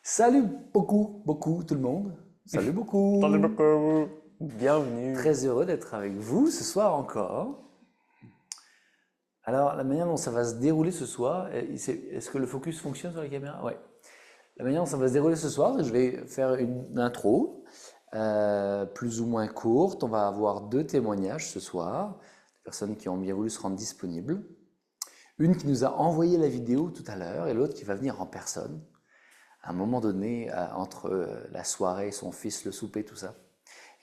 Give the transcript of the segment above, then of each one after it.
Salut beaucoup tout le monde. Salut Salut beaucoup. beaucoup, bienvenue. Très heureux d'être avec vous ce soir encore. Alors, la manière dont ça va se dérouler ce soir, est-ce que le focus fonctionne sur la caméra? Ouais. La manière dont ça va se dérouler ce soir, je vais faire une intro plus ou moins courte. On va avoir deux témoignages ce soir, de personnes qui ont bien voulu se rendre disponibles. Une qui nous a envoyé la vidéo tout à l'heure et l'autre qui va venir en personne. À un moment donné, entre la soirée, son fils, le souper, tout ça.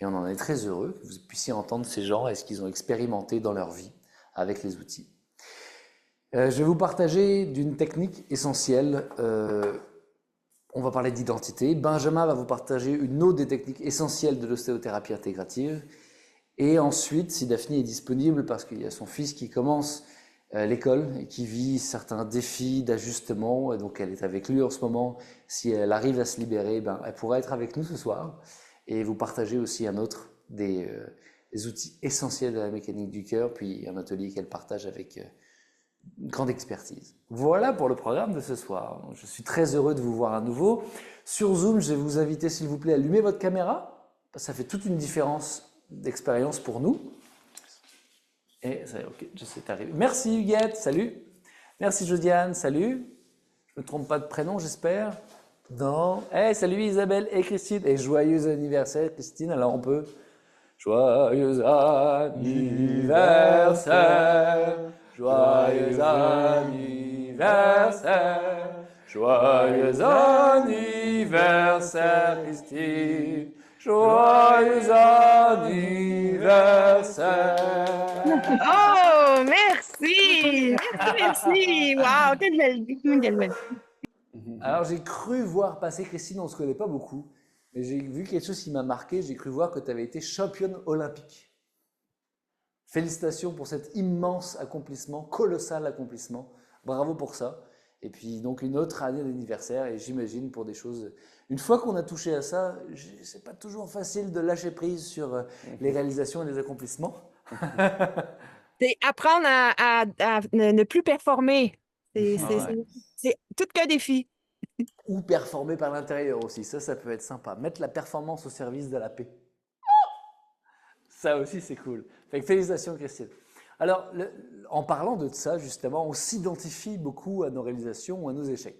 Et on en est très heureux que vous puissiez entendre ces gens et ce qu'ils ont expérimenté dans leur vie avec les outils. Je vais vous partager d'une technique essentielle. On va parler d'identité. Benjamin va vous partager une autre des techniques essentielles de l'ostéothérapie intégrative. Et ensuite, si Daphné est disponible, parce qu'il y a son fils qui commence l'école et qui vit certains défis d'ajustement, et donc elle est avec lui en ce moment, si elle arrive à se libérer, ben, elle pourra être avec nous ce soir et vous partager aussi un autre des outils essentiels de la mécanique du cœur, puis un atelier qu'elle partage avec une grande expertise. Voilà pour le programme de ce soir. Je suis très heureux de vous voir à nouveau. Sur Zoom, je vais vous inviter s'il vous plaît à allumer votre caméra. Ça fait toute une différence d'expérience pour nous. Et ça, ok, je sais arrivé. Merci Huguette, salut. Merci Josiane, salut. Je me trompe pas de prénom, j'espère. Non. Eh, salut Isabelle et Christine. Et joyeux anniversaire, Christine. Alors on peut. Joyeux anniversaire. Joyeux anniversaire. Joyeux anniversaire, Christine. Joyeux anniversaire. Oh, merci! Merci, merci! Wow, quelle belle vie! Quelle belle vie. Alors j'ai cru voir passer, Christine, on ne se connaît pas beaucoup, mais j'ai vu quelque chose qui m'a marqué, j'ai cru voir que tu avais été championne olympique. Félicitations pour cet immense accomplissement, colossal accomplissement. Bravo pour ça. Et puis donc une autre année d'anniversaire, et j'imagine pour des choses... Une fois qu'on a touché à ça, c'est pas toujours facile de lâcher prise sur les réalisations et les accomplissements. C'est apprendre à ne plus performer. C'est Ah c'est- ouais. c'est- c'est tout qu'un défi. Ou performer par l'intérieur aussi, ça peut être sympa. Mettre la performance au service de la paix. Ça aussi, c'est cool. Fait que félicitations, Christine. Alors, en parlant de ça, justement, on s'identifie beaucoup à nos réalisations ou à nos échecs.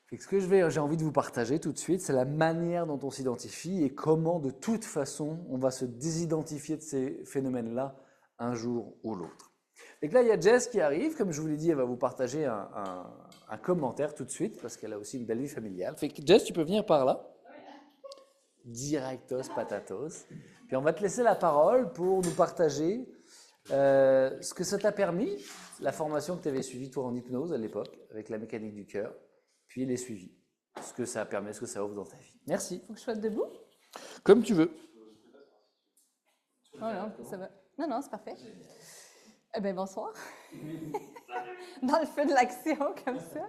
Fait que ce que j'ai envie de vous partager tout de suite, c'est la manière dont on s'identifie et comment, de toute façon, on va se désidentifier de ces phénomènes-là un jour ou l'autre. Fait que là, il y a Jess qui arrive. Comme je vous l'ai dit, elle va vous partager un commentaire tout de suite parce qu'elle a aussi une belle vie familiale. Fait que Jess, tu peux venir par là. Directos patatos. Puis on va te laisser la parole pour nous partager ce que ça t'a permis, la formation que tu avais suivie toi en hypnose à l'époque, avec la mécanique du cœur, puis les suivis. Ce que ça permet, ce que ça ouvre dans ta vie. Merci. Faut que je sois debout? Comme tu veux. Oh non, ça va. Non, non, c'est parfait. Eh bien, bonsoir. Dans le feu de l'action, comme ça.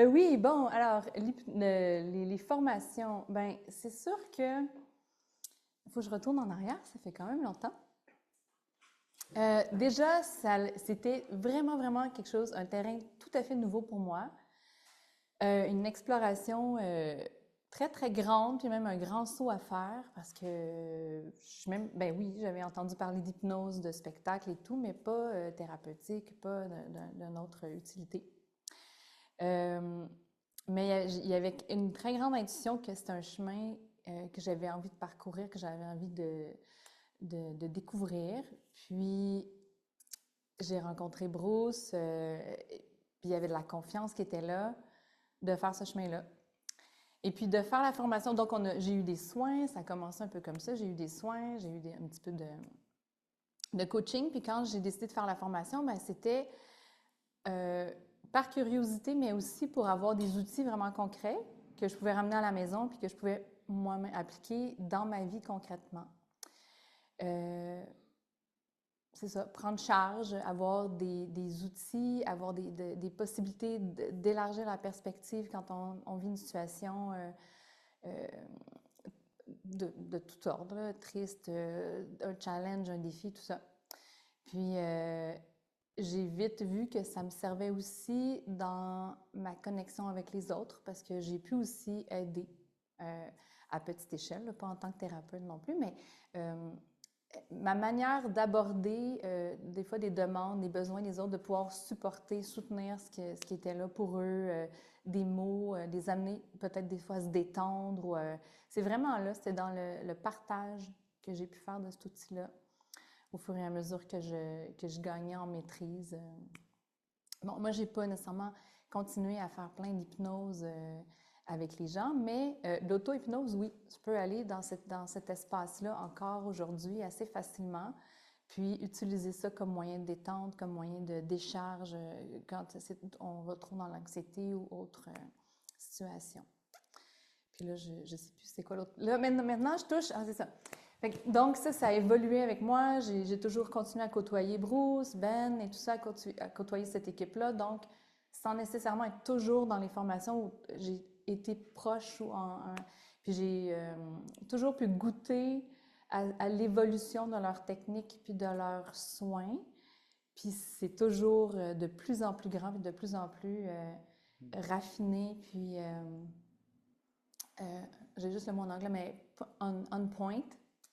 Oui, bon, alors, les formations, ben c'est sûr que il faut que je retourne en arrière, ça fait quand même longtemps. Déjà, c'était vraiment quelque chose, un terrain tout à fait nouveau pour moi. Une exploration très grande, puis même un grand saut à faire, parce que ben oui, j'avais entendu parler d'hypnose, de spectacle et tout, mais pas thérapeutique, pas d'une autre utilité. Mais il y avait une très grande intuition que c'est un chemin que j'avais envie de parcourir, que j'avais envie de découvrir. Puis j'ai rencontré Bruce, puis il y avait de la confiance qui était là, de faire ce chemin-là. Et puis de faire la formation, donc j'ai eu des soins, ça a commencé un peu comme ça, j'ai eu des soins, j'ai eu un petit peu de coaching, puis quand j'ai décidé de faire la formation, ben, c'était par curiosité, mais aussi pour avoir des outils vraiment concrets que je pouvais ramener à la maison, puis que je pouvais moi-même appliquer dans ma vie concrètement. C'est ça, prendre charge, avoir des outils, avoir des possibilités d'élargir la perspective quand on vit une situation de tout ordre, là, triste, un challenge, un défi, tout ça. Puis j'ai vite vu que ça me servait aussi dans ma connexion avec les autres parce que j'ai pu aussi aider à petite échelle, là, pas en tant que thérapeute non plus, mais ma manière d'aborder des fois des demandes, des besoins des autres, de pouvoir supporter, soutenir ce qui était là pour eux, des mots, les amener peut-être des fois à se détendre. C'est vraiment là, c'était dans le partage que j'ai pu faire de cet outil-là au fur et à mesure que je gagnais en maîtrise. Bon, moi, j'ai pas nécessairement continué à faire plein d'hypnose avec les gens, mais l'auto-hypnose, oui, je peux aller dans cet espace-là encore aujourd'hui assez facilement, puis utiliser ça comme moyen de détente, comme moyen de décharge quand on retrouve dans l'anxiété ou autre situation. Puis là, je ne sais plus c'est quoi l'autre. Là, maintenant, je touche. Ah, c'est ça. Donc, ça a évolué avec moi. J'ai toujours continué à côtoyer Bruce, Ben et tout ça, à côtoyer cette équipe-là. Donc, sans nécessairement être toujours dans les formations où j'ai été proche puis j'ai toujours pu goûter à l'évolution de leur technique puis de leurs soins. Puis c'est toujours de plus en plus grand puis de plus en plus raffiné. Puis j'ai juste le mot en anglais, mais on point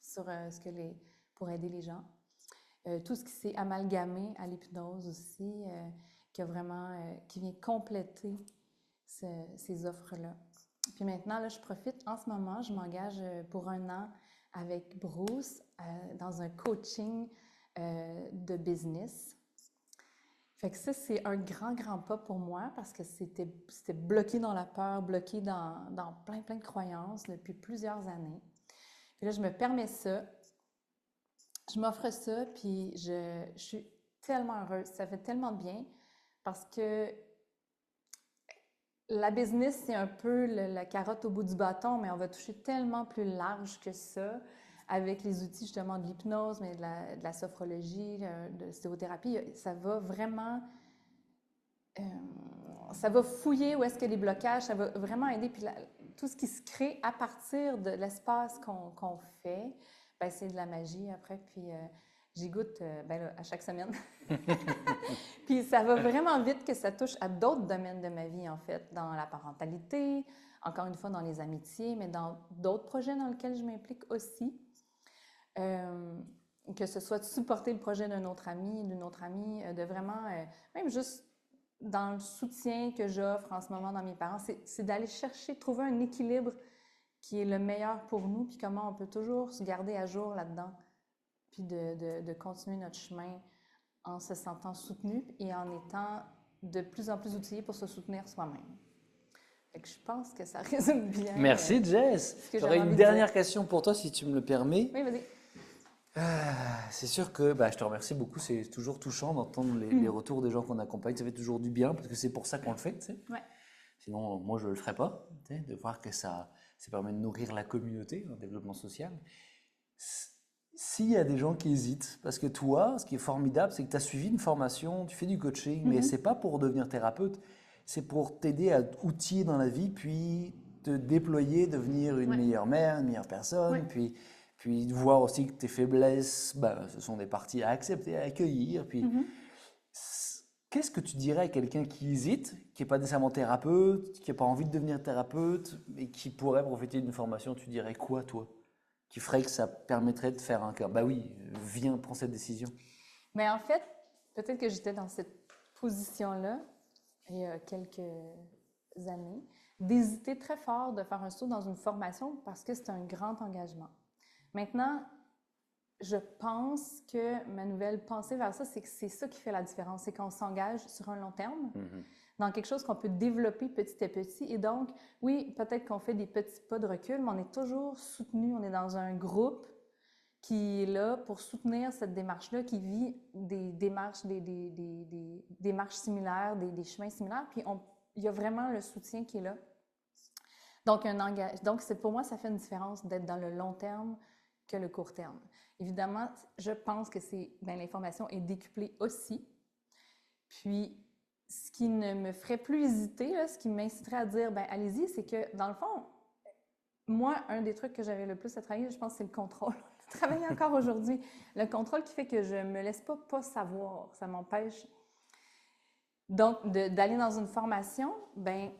sur pour aider les gens. Tout ce qui s'est amalgamé à l'hypnose aussi, qui vient compléter ces offres-là. Puis maintenant, là, je profite, en ce moment, je m'engage pour 1 an avec Bruce dans un coaching de business. Fait que ça, c'est un grand, grand pas pour moi parce que c'était bloqué dans la peur, bloqué dans plein, plein de croyances depuis plusieurs années. Puis là, je me permets ça, je m'offre ça, puis je suis tellement heureuse. Ça fait tellement de bien parce que la business, c'est un peu la carotte au bout du bâton, mais on va toucher tellement plus large que ça avec les outils justement de l'hypnose, mais de la sophrologie, de l'ostéothérapie. Ça va vraiment... ça va fouiller où est-ce qu'il y a les blocages, ça va vraiment aider. Puis tout ce qui se crée à partir de l'espace qu'on fait, ben, c'est de la magie après. Puis j'y goûte là, à chaque semaine. Puis ça va vraiment vite que ça touche à d'autres domaines de ma vie, en fait, dans la parentalité, encore une fois dans les amitiés, mais dans d'autres projets dans lesquels je m'implique aussi. Que ce soit de supporter le projet d'un autre ami, d'une autre amie, de vraiment, même juste dans le soutien que j'offre en ce moment dans mes parents, c'est d'aller chercher, trouver un équilibre qui est le meilleur pour nous, puis comment on peut toujours se garder à jour là-dedans, puis de continuer notre chemin en se sentant soutenu et en étant de plus en plus outillé pour se soutenir soi-même. Fait que je pense que ça résume bien. Merci, Jess. J'aurais une dernière question pour toi, si tu me le permets. Oui, vas-y. C'est sûr que je te remercie beaucoup. C'est toujours touchant d'entendre les retours des gens qu'on accompagne. Ça fait toujours du bien parce que c'est pour ça qu'on le fait. Tu sais. Ouais. Sinon, moi, je ne le ferais pas. Tu sais, de voir que ça permet de nourrir la communauté, le développement social. S'il y a des gens qui hésitent, parce que toi, ce qui est formidable, c'est que tu as suivi une formation, tu fais du coaching, mais ce n'est pas pour devenir thérapeute, c'est pour t'aider à outiller dans la vie, puis te déployer, devenir une meilleure mère, une meilleure personne, puis voir aussi que tes faiblesses, ce sont des parties à accepter, à accueillir. Puis, qu'est-ce que tu dirais à quelqu'un qui hésite, qui n'est pas nécessairement thérapeute, qui n'a pas envie de devenir thérapeute, et qui pourrait profiter d'une formation? Tu dirais quoi, toi, qui ferait que ça permettrait de faire un cœur? Bah oui, viens, prends cette décision. Mais en fait, peut-être que j'étais dans cette position-là il y a quelques années, d'hésiter très fort de faire un saut dans une formation parce que c'est un grand engagement. Maintenant, je pense que ma nouvelle pensée vers ça, c'est que c'est ça qui fait la différence, c'est qu'on s'engage sur un long terme dans quelque chose qu'on peut développer petit à petit. Et donc, oui, peut-être qu'on fait des petits pas de recul, mais on est toujours soutenu, on est dans un groupe qui est là pour soutenir cette démarche-là, qui vit des démarches, des démarches similaires, des chemins similaires, puis il y a vraiment le soutien qui est là. Donc, pour moi, ça fait une différence d'être dans le long terme que le court terme. Évidemment, je pense que l'information est décuplée aussi. Puis, ce qui ne me ferait plus hésiter, là, ce qui m'inciterait à dire, allez-y, c'est que, dans le fond, moi, un des trucs que j'avais le plus à travailler, je pense, c'est le contrôle. Travailler encore aujourd'hui. Le contrôle qui fait que je ne me laisse pas savoir. Ça m'empêche Donc, d'aller dans une formation, ben,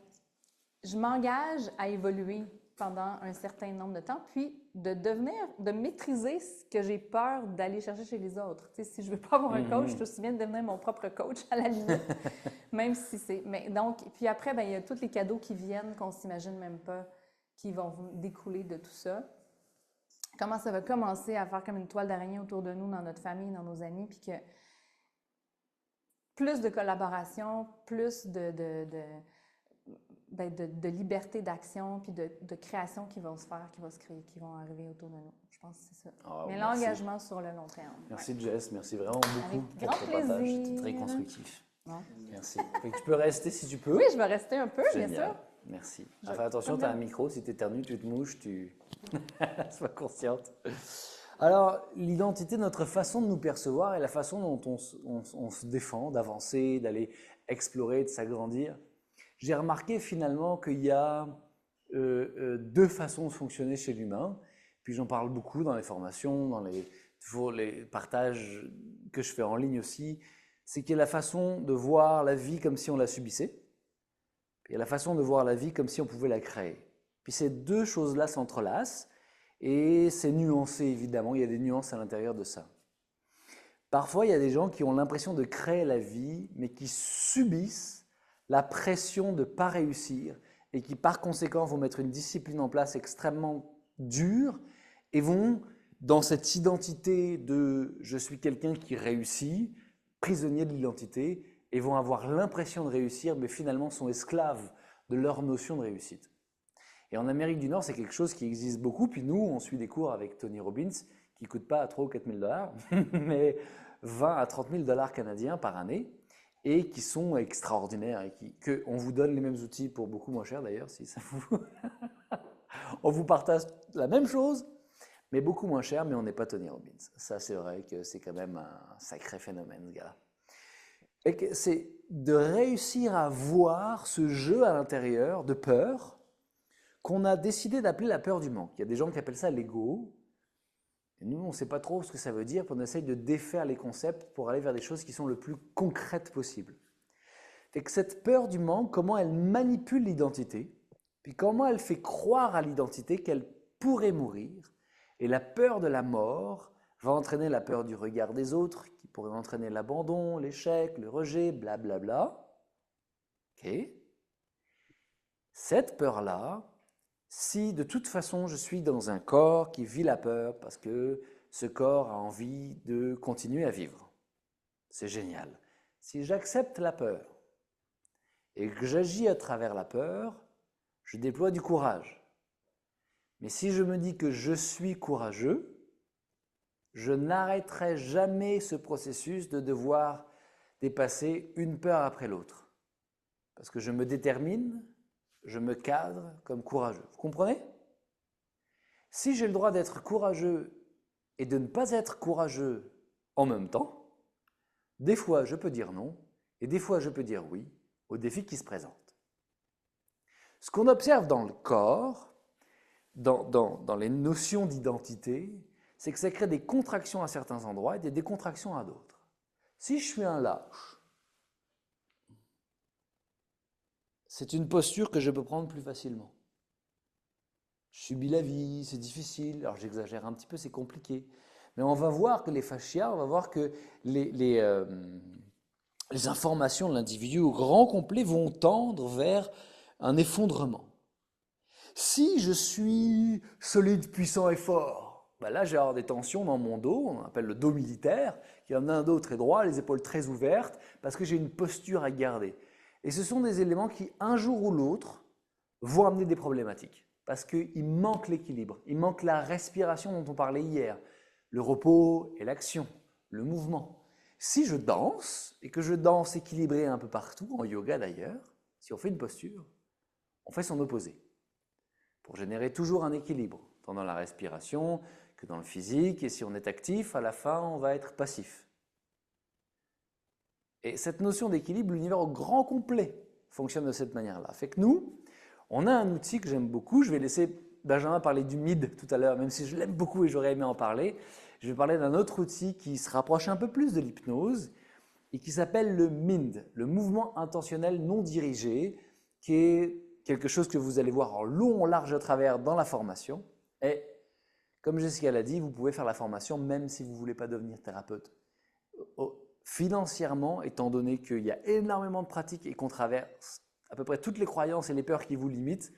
je m'engage à évoluer pendant un certain nombre de temps, puis de maîtriser ce que j'ai peur d'aller chercher chez les autres. Tu sais, si je ne veux pas avoir un coach, je suis aussi bien de devenir mon propre coach à la limite, même si c'est... Mais donc, puis après, ben, il y a tous les cadeaux qui viennent qu'on ne s'imagine même pas, qui vont découler de tout ça. Comment ça va commencer à faire comme une toile d'araignée autour de nous, dans notre famille, dans nos amis, puis que plus de collaboration, plus de liberté d'action puis de création qui vont se faire, qui vont se créer, qui vont arriver autour de nous. Je pense que c'est ça. Mais Merci. l'engagement sur le long terme. Merci Jess, merci vraiment beaucoup Avec pour grand ton partage. plaisir. C'était très constructif. Non. Merci. Fait que tu peux rester si tu peux. Oui, je vais rester un peu, bien Génial. sûr. Merci. Je- Fais attention, comme tu as là. un micro, si tu éternues, tu te mouches, sois consciente. Alors, l'identité, notre façon de nous percevoir et la façon dont on se défend, d'avancer, d'aller explorer, de s'agrandir. J'ai remarqué finalement qu'il y a deux façons de fonctionner chez l'humain. Puis j'en parle beaucoup dans les formations, dans les partages que je fais en ligne aussi. C'est qu'il y a la façon de voir la vie comme si on la subissait. Il y a la façon de voir la vie comme si on pouvait la créer. Puis ces deux choses-là s'entrelacent et c'est nuancé évidemment, il y a des nuances à l'intérieur de ça. Parfois, il y a des gens qui ont l'impression de créer la vie, mais qui subissent la pression de ne pas réussir et qui par conséquent vont mettre une discipline en place extrêmement dure et vont, dans cette identité de « je suis quelqu'un qui réussit », prisonniers de l'identité, et vont avoir l'impression de réussir, mais finalement sont esclaves de leur notion de réussite. Et en Amérique du Nord, c'est quelque chose qui existe beaucoup. Puis nous, on suit des cours avec Tony Robbins qui ne coûtent pas 3 ou 4 000 $, mais 20 à 30 000 $ canadiens par année et qui sont extraordinaires et on vous donne les mêmes outils pour beaucoup moins cher d'ailleurs, si ça vous... On vous partage la même chose, mais beaucoup moins cher, mais on n'est pas Tony Robbins. Ça, c'est vrai que c'est quand même un sacré phénomène, ce gars-là. Et c'est de réussir à voir ce jeu à l'intérieur de peur qu'on a décidé d'appeler la peur du manque. Il y a des gens qui appellent ça l'ego. Et nous, on ne sait pas trop ce que ça veut dire, puis on essaye de défaire les concepts pour aller vers des choses qui sont le plus concrètes possible. Fait que cette peur du manque, comment elle manipule l'identité, puis comment elle fait croire à l'identité qu'elle pourrait mourir. Et la peur de la mort va entraîner la peur du regard des autres, qui pourrait entraîner l'abandon, l'échec, le rejet, blablabla. Ok. Cette peur-là, si de toute façon je suis dans un corps qui vit la peur parce que ce corps a envie de continuer à vivre, c'est génial. Si j'accepte la peur et que j'agis à travers la peur, je déploie du courage. Mais si je me dis que je suis courageux, je n'arrêterai jamais ce processus de devoir dépasser une peur après l'autre. Parce que je me détermine, je me cadre comme courageux. Vous comprenez? Si j'ai le droit d'être courageux et de ne pas être courageux en même temps, des fois je peux dire non et des fois je peux dire oui aux défis qui se présentent. Ce qu'on observe dans le corps, dans les notions d'identité, c'est que ça crée des contractions à certains endroits et des décontractions à d'autres. Si je suis un lâche, c'est une posture que je peux prendre plus facilement. Je subis la vie, c'est difficile, alors j'exagère un petit peu, c'est compliqué. Mais on va voir que les fascias, on va voir que les informations de l'individu au grand complet vont tendre vers un effondrement. Si je suis solide, puissant et fort, ben là j'ai avoir des tensions dans mon dos, on appelle le dos militaire, qui en un dos très droit, les épaules très ouvertes, parce que j'ai une posture à garder. Et ce sont des éléments qui, un jour ou l'autre, vont amener des problématiques. Parce qu'il manque l'équilibre, il manque la respiration dont on parlait hier, le repos et l'action, le mouvement. Si je danse, et que je danse équilibré un peu partout, en yoga d'ailleurs, si on fait une posture, on fait son opposé. Pour générer toujours un équilibre, tant dans la respiration que dans le physique. Et si on est actif, à la fin, on va être passif. Et cette notion d'équilibre, l'univers au grand complet fonctionne de cette manière-là. Fait que nous, on a un outil que j'aime beaucoup. Je vais laisser Benjamin parler du MID tout à l'heure, même si je l'aime beaucoup et j'aurais aimé en parler. Je vais parler d'un autre outil qui se rapproche un peu plus de l'hypnose et qui s'appelle le MIND, le mouvement intentionnel non dirigé, qui est quelque chose que vous allez voir en long, en large, à travers dans la formation. Et comme Jessica l'a dit, vous pouvez faire la formation même si vous ne voulez pas devenir thérapeute. Financièrement, étant donné qu'il y a énormément de pratiques et qu'on traverse à peu près toutes les croyances et les peurs qui vous limitent,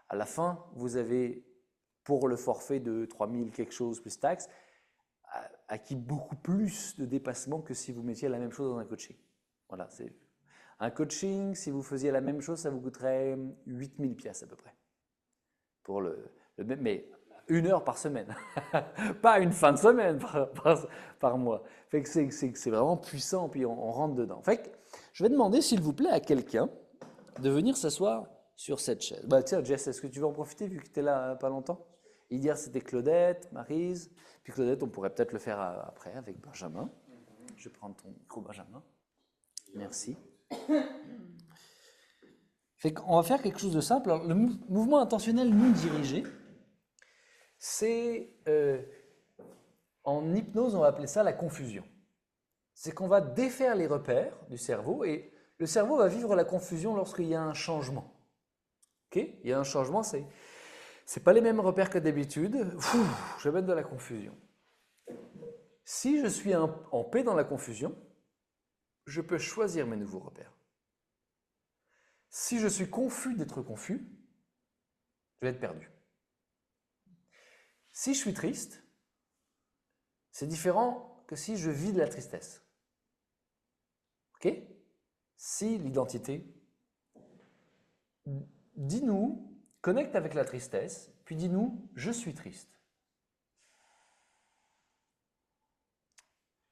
à la fin, vous avez, pour le forfait de 3000 quelque chose plus taxes, acquis beaucoup plus de dépassement que si vous mettiez la même chose dans un coaching. Voilà, c'est un coaching, si vous faisiez la même chose, ça vous coûterait 8000 pièces à peu près. Pour le même, mais 1 heure par semaine, pas une fin de semaine par mois. Fait que c'est vraiment puissant, puis on rentre dedans. Fait que je vais demander, s'il vous plaît, à quelqu'un de venir s'asseoir sur cette chaise. Bah, tiens, Jess, est-ce que tu veux en profiter vu que tu es là pas longtemps? Hier, c'était Claudette, Maryse. Puis Claudette, on pourrait peut-être le faire après avec Benjamin. Je vais prendre ton micro, Benjamin. Merci. Fait qu'on va faire quelque chose de simple. Alors, le mouvement intentionnel non dirigé, c'est, en hypnose, on va appeler ça la confusion. C'est qu'on va défaire les repères du cerveau et le cerveau va vivre la confusion lorsqu'il y a un changement. Okay? Il y a un changement, c'est pas les mêmes repères que d'habitude. Je vais mettre de la confusion. Si je suis en paix dans la confusion, je peux choisir mes nouveaux repères. Si je suis confus d'être confus, je vais être perdu. Si je suis triste, c'est différent que si je vis de la tristesse. Ok? Si l'identité, dis-nous, connecte avec la tristesse, puis dis-nous, je suis triste.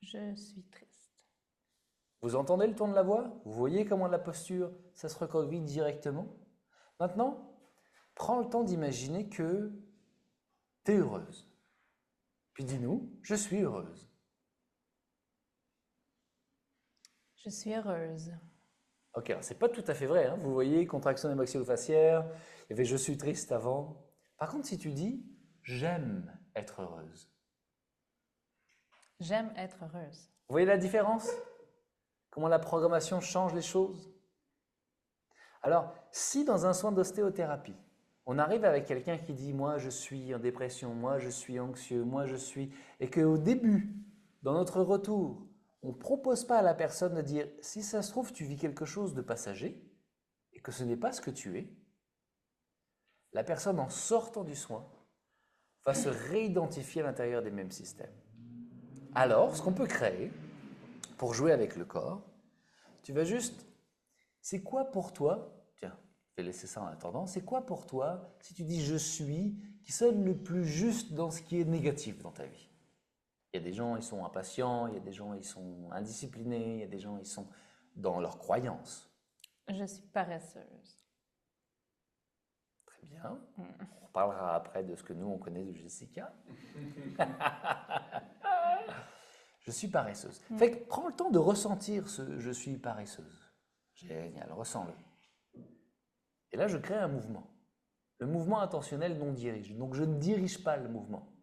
Je suis triste. Vous entendez le ton de la voix? Vous voyez comment la posture, ça se reconduit directement? Maintenant, prends le temps d'imaginer que tu es heureuse. Puis dis-nous, je suis heureuse. Je suis heureuse. Ok, alors c'est pas tout à fait vrai, hein. Vous voyez, contraction des maxillo-faciaires, il y avait je suis triste avant. Par contre, si tu dis j'aime être heureuse. J'aime être heureuse. Vous voyez la différence? Comment la programmation change les choses? Alors, si dans un soin d'ostéothérapie, on arrive avec quelqu'un qui dit « moi je suis en dépression, moi je suis anxieux, moi je suis… » et qu'au début, dans notre retour, on ne propose pas à la personne de dire « si ça se trouve, tu vis quelque chose de passager et que ce n'est pas ce que tu es », la personne en sortant du soin va se réidentifier à l'intérieur des mêmes systèmes. Alors, ce qu'on peut créer pour jouer avec le corps, tu vas juste… C'est quoi pour toi, tiens, je vais laisser ça en attendant, c'est quoi pour toi, si tu dis « je suis », qui sonne le plus juste dans ce qui est négatif dans ta vie? Il y a des gens, ils sont impatients, il y a des gens, ils sont indisciplinés, il y a des gens, ils sont dans leurs croyances. Je suis paresseuse. Très bien. On reparlera après de ce que nous, on connaît de Jessica. Je suis paresseuse. Fait que prends le temps de ressentir ce « je suis paresseuse ». Génial, ressens-le. Et là, je crée un mouvement. Le mouvement intentionnel non dirigé. Donc, je ne dirige pas le mouvement.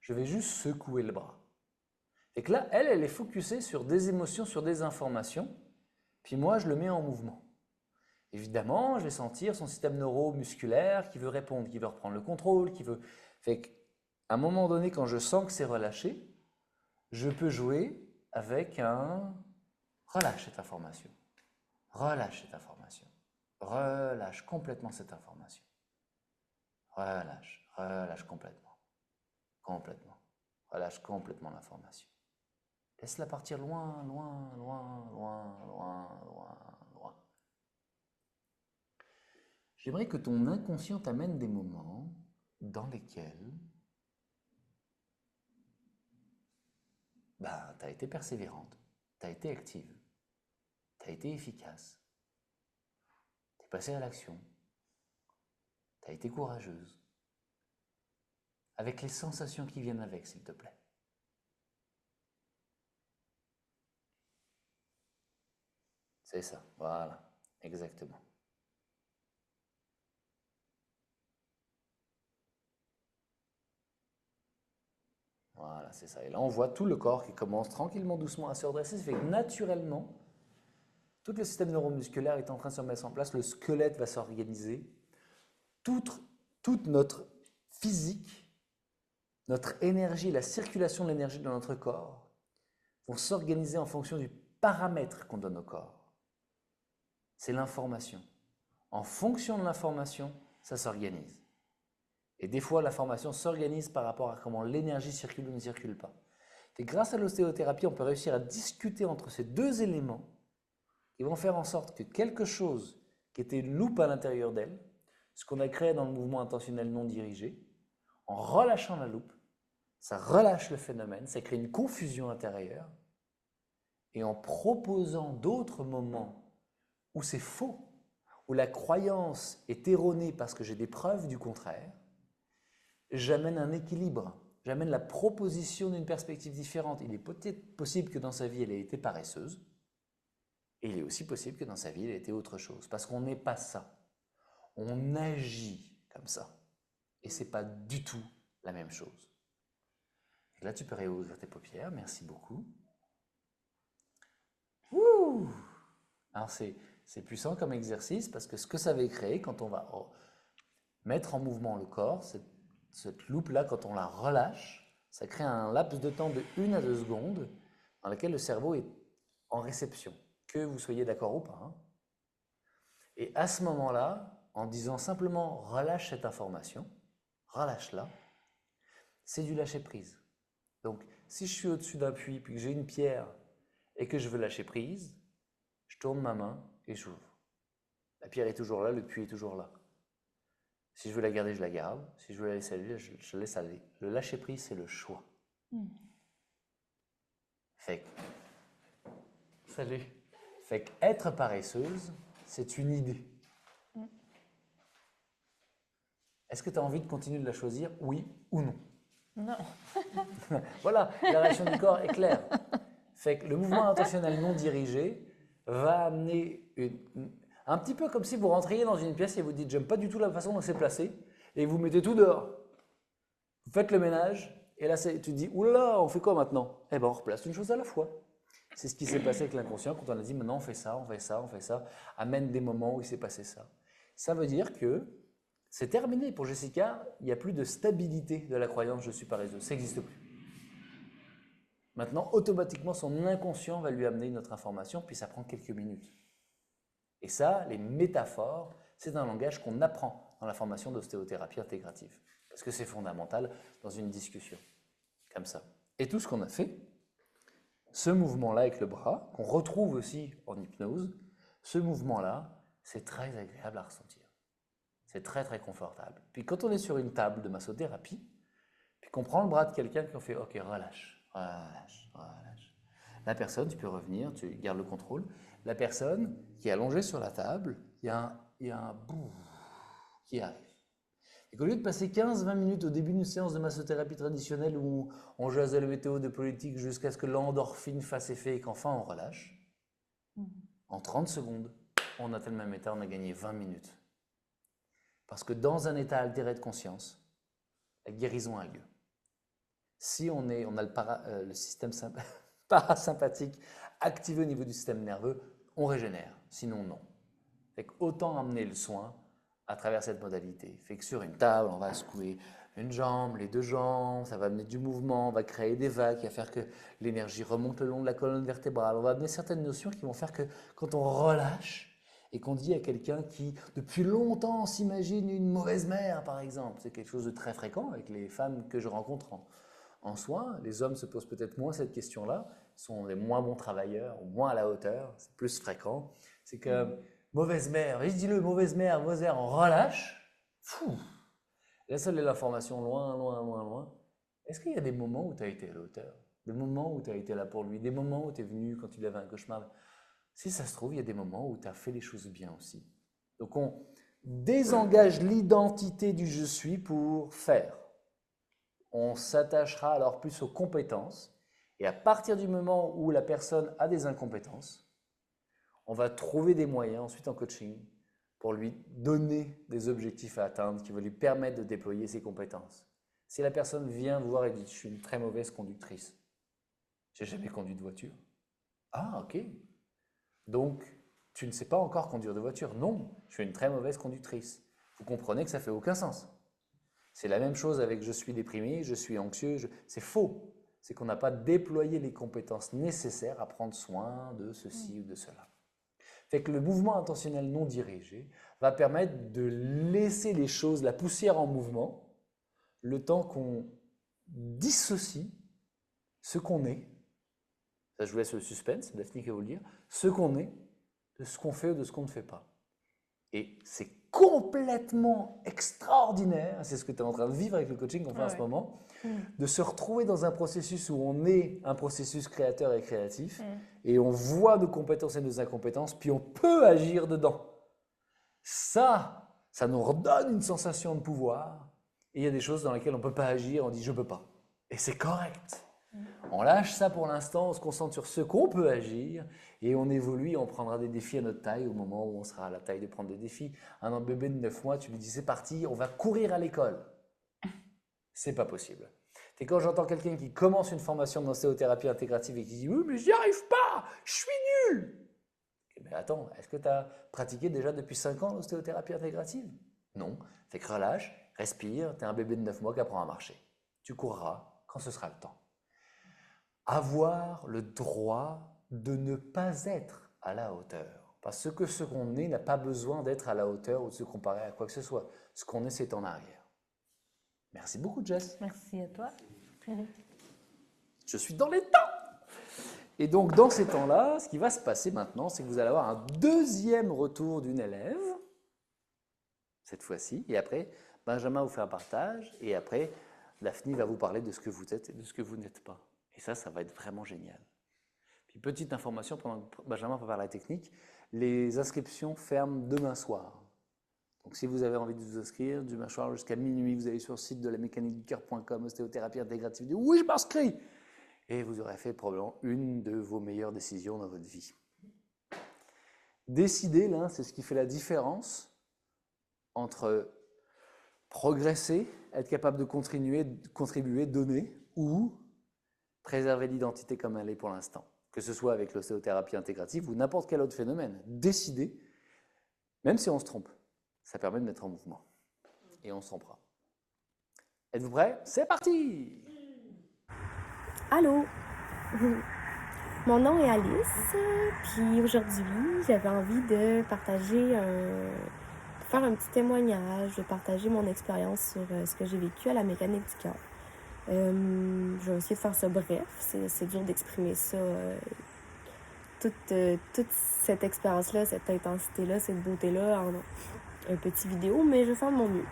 Je vais juste secouer le bras. Et que là, elle est focusée sur des émotions, sur des informations. Puis moi, je le mets en mouvement. Évidemment, je vais sentir son système neuromusculaire qui veut répondre, qui veut reprendre le contrôle, qui veut… Fait qu'à un moment donné, quand je sens que c'est relâché, je peux jouer avec un… Relâche cette information. Relâche cette information. Relâche complètement cette information. Relâche, relâche complètement. Complètement. Relâche complètement l'information. Laisse-la partir loin, loin, loin, loin, loin, loin, loin. J'aimerais que ton inconscient t'amène des moments dans lesquels tu as été persévérante, tu as été active, tu as été efficace, tu es passée à l'action, tu as été courageuse, avec les sensations qui viennent avec, s'il te plaît. C'est ça, voilà, exactement. Voilà, c'est ça. Et là, on voit tout le corps qui commence tranquillement, doucement à se redresser. Ça fait que naturellement, tout le système neuromusculaire est en train de se mettre en place. Le squelette va s'organiser. Toute, toute notre physique, notre énergie, la circulation de l'énergie dans notre corps vont s'organiser en fonction du paramètre qu'on donne au corps. C'est l'information. En fonction de l'information, ça s'organise. Et des fois, l'information s'organise par rapport à comment l'énergie circule ou ne circule pas. Et grâce à l'ostéothérapie, on peut réussir à discuter entre ces deux éléments qui vont faire en sorte que quelque chose qui était une loupe à l'intérieur d'elle, ce qu'on a créé dans le mouvement intentionnel non dirigé, en relâchant la loupe, ça relâche le phénomène, ça crée une confusion intérieure, et en proposant d'autres moments où c'est faux, où la croyance est erronée parce que j'ai des preuves du contraire, j'amène un équilibre, j'amène la proposition d'une perspective différente. Il est peut-être possible que dans sa vie, elle ait été paresseuse, et il est aussi possible que dans sa vie, elle ait été autre chose, parce qu'on n'est pas ça. On agit comme ça, et ce n'est pas du tout la même chose. Et là, tu peux réouvrir tes paupières, merci beaucoup. Ouh. Alors, c'est puissant comme exercice, parce que ce que ça va créer, quand on va mettre en mouvement le corps, cette loupe-là, quand on la relâche, ça crée un laps de temps de 1 à 2 secondes dans lequel le cerveau est en réception, que vous soyez d'accord ou pas. Et à ce moment-là, en disant simplement relâche cette information, relâche-la, c'est du lâcher-prise. Donc, si je suis au-dessus d'un puits, puis que j'ai une pierre et que je veux lâcher prise, je tourne ma main et j'ouvre. La pierre est toujours là, le puits est toujours là. Si je veux la garder, je la garde. Si je veux la laisser aller, je la laisse aller. Le lâcher-prise, c'est le choix. Fait que, salut. Fait que être paresseuse, c'est une idée. Est-ce que tu as envie de continuer de la choisir, oui ou non? Non. Voilà, la réaction du corps est claire. Fait que le mouvement intentionnel non dirigé va amener un petit peu comme si vous rentriez dans une pièce et vous dites « j'aime pas du tout la façon dont c'est placé » et vous mettez tout dehors. Vous faites le ménage et là tu dis « oulala, on fait quoi maintenant ?» Eh bien on replace une chose à la fois. C'est ce qui s'est passé avec l'inconscient quand on a dit « maintenant on fait ça, on fait ça, on fait ça », amène des moments où il s'est passé ça. Ça veut dire que c'est terminé pour Jessica, il n'y a plus de stabilité de la croyance « je suis paresseuse », ça n'existe plus. Maintenant, automatiquement, son inconscient va lui amener une autre information, puis ça prend quelques minutes. Et ça, les métaphores, c'est un langage qu'on apprend dans la formation d'ostéothérapie intégrative, parce que c'est fondamental dans une discussion, comme ça. Et tout ce qu'on a fait, ce mouvement-là avec le bras, qu'on retrouve aussi en hypnose, ce mouvement-là, c'est très agréable à ressentir. C'est très très confortable. Puis quand on est sur une table de massothérapie, puis qu'on prend le bras de quelqu'un qui fait « ok, relâche ». Relâche, relâche. La personne, tu peux revenir, tu gardes le contrôle. La personne qui est allongée sur la table, il y a un bout qui arrive. Et qu'au lieu de passer 15-20 minutes au début d'une séance de massothérapie traditionnelle où on jase de la météo, de politique jusqu'à ce que l'endorphine fasse effet et qu'enfin on relâche, en 30 secondes, on atteint le même état, on a gagné 20 minutes. Parce que dans un état altéré de conscience, la guérison a lieu. Si on a le système parasympathique activé au niveau du système nerveux, on régénère, sinon non. Fait que autant amener le soin à travers cette modalité. Fait que sur une table, on va secouer une jambe, les deux jambes, ça va amener du mouvement, on va créer des vagues qui va faire que l'énergie remonte le long de la colonne vertébrale. On va amener certaines notions qui vont faire que quand on relâche et qu'on dit à quelqu'un qui depuis longtemps s'imagine une mauvaise mère par exemple, c'est quelque chose de très fréquent avec les femmes que je rencontre en soins, les hommes se posent peut-être moins cette question-là, sont les moins bons travailleurs, ou moins à la hauteur, c'est plus fréquent. C'est que mauvaise mère, vas-y dis-le, mauvaise mère, on relâche. Fou. Là, ça, l'information loin, loin, loin, loin. Est-ce qu'il y a des moments où tu as été à la hauteur? Des moments où tu as été là pour lui? Des moments où tu es venu quand il avait un cauchemar? Si ça se trouve, il y a des moments où tu as fait les choses bien aussi. Donc on désengage l'identité du je suis pour faire. On s'attachera alors plus aux compétences. Et à partir du moment où la personne a des incompétences, on va trouver des moyens ensuite en coaching pour lui donner des objectifs à atteindre qui vont lui permettre de déployer ses compétences. Si la personne vient vous voir et dit « je suis une très mauvaise conductrice, j'ai jamais conduit de voiture ». Ah, ok. Donc, tu ne sais pas encore conduire de voiture. Non, je suis une très mauvaise conductrice. Vous comprenez que ça fait aucun sens. C'est la même chose avec « je suis déprimé »,« je suis anxieux ». C'est faux. C'est qu'on n'a pas déployé les compétences nécessaires à prendre soin de ceci ou de cela. Fait que le mouvement intentionnel non dirigé va permettre de laisser les choses, la poussière en mouvement, le temps qu'on dissocie ce qu'on est, ça je vous laisse le suspense, Daphné qui va vous le dire, ce qu'on est de ce qu'on fait ou de ce qu'on ne fait pas. Et c'est complètement extraordinaire, c'est ce que tu es en train de vivre avec le coaching qu'on fait en ce moment, de se retrouver dans un processus où on est un processus créateur et créatif, et on voit nos compétences et nos incompétences, puis on peut agir dedans. Ça nous redonne une sensation de pouvoir, et il y a des choses dans lesquelles on ne peut pas agir, on dit « je ne peux pas ». Et c'est correct. On lâche ça pour l'instant, on se concentre sur ce qu'on peut agir et on évolue, on prendra des défis à notre taille au moment où on sera à la taille de prendre des défis. Un bébé de 9 mois, tu lui dis c'est parti, on va courir à l'école. C'est pas possible. Et quand j'entends quelqu'un qui commence une formation d'ostéothérapie intégrative et qui dit oui mais j'y arrive pas, je suis nul. Mais attends, est-ce que tu as pratiqué déjà depuis 5 ans l'ostéothérapie intégrative? Non. Fait que relâche, respire, tu es un bébé de 9 mois qui apprend à marcher. Tu courras quand ce sera le temps. Avoir le droit de ne pas être à la hauteur. Parce que ce qu'on est n'a pas besoin d'être à la hauteur ou de se comparer à quoi que ce soit. Ce qu'on est, c'est en arrière. Merci beaucoup, Jess. Merci à toi. Je suis dans les temps. Et donc, dans ces temps-là, ce qui va se passer maintenant, c'est que vous allez avoir un deuxième retour d'une élève, cette fois-ci, et après, Benjamin vous fait un partage, et après, Daphné va vous parler de ce que vous êtes et de ce que vous n'êtes pas. Et ça va être vraiment génial. Puis petite information, pendant que Benjamin prépare la technique, les inscriptions ferment demain soir. Donc si vous avez envie de vous inscrire, demain soir jusqu'à minuit, vous allez sur le site de lamecaniqueducoeur.com, ostéothérapie intégrative, dites oui, je m'inscris. Et vous aurez fait probablement une de vos meilleures décisions dans votre vie. Décider, là, c'est ce qui fait la différence entre progresser, être capable de contribuer, donner, ou préserver l'identité comme elle est pour l'instant, que ce soit avec l'ostéothérapie intégrative ou n'importe quel autre phénomène. Décider, même si on se trompe, ça permet de mettre en mouvement. Et on se trompera. Êtes-vous prêts? C'est parti! Allô, mon nom est Alice, puis aujourd'hui j'avais envie de partager, de faire un petit témoignage, de partager mon expérience sur ce que j'ai vécu à la mécanique du cœur. Je vais essayer de faire ça bref, c'est dur d'exprimer ça, toute cette expérience-là, cette intensité-là, cette beauté-là en un petit vidéo, mais je vais faire de mon mieux.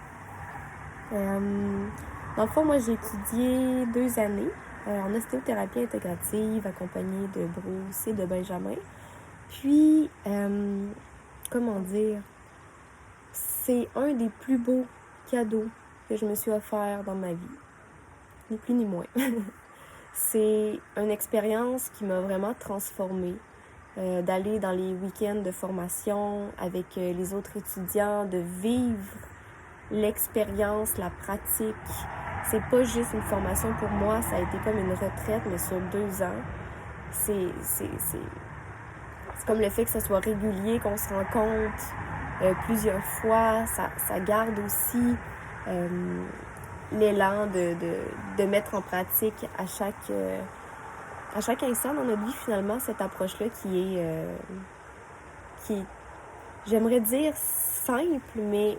Dans le fond, moi j'ai étudié 2 années en ostéothérapie intégrative accompagnée de Bruce et de Benjamin. Puis, comment dire, c'est un des plus beaux cadeaux que je me suis offert dans ma vie. Ni plus ni moins. C'est une expérience qui m'a vraiment transformée. D'aller dans les week-ends de formation avec les autres étudiants, de vivre l'expérience, la pratique. C'est pas juste une formation pour moi, ça a été comme une retraite, mais sur 2 ans. C'est comme le fait que ce soit régulier, qu'on se rencontre plusieurs fois. Ça garde aussi l'élan de mettre en pratique à chaque instant dans notre vie, finalement, cette approche-là qui est, j'aimerais dire simple, mais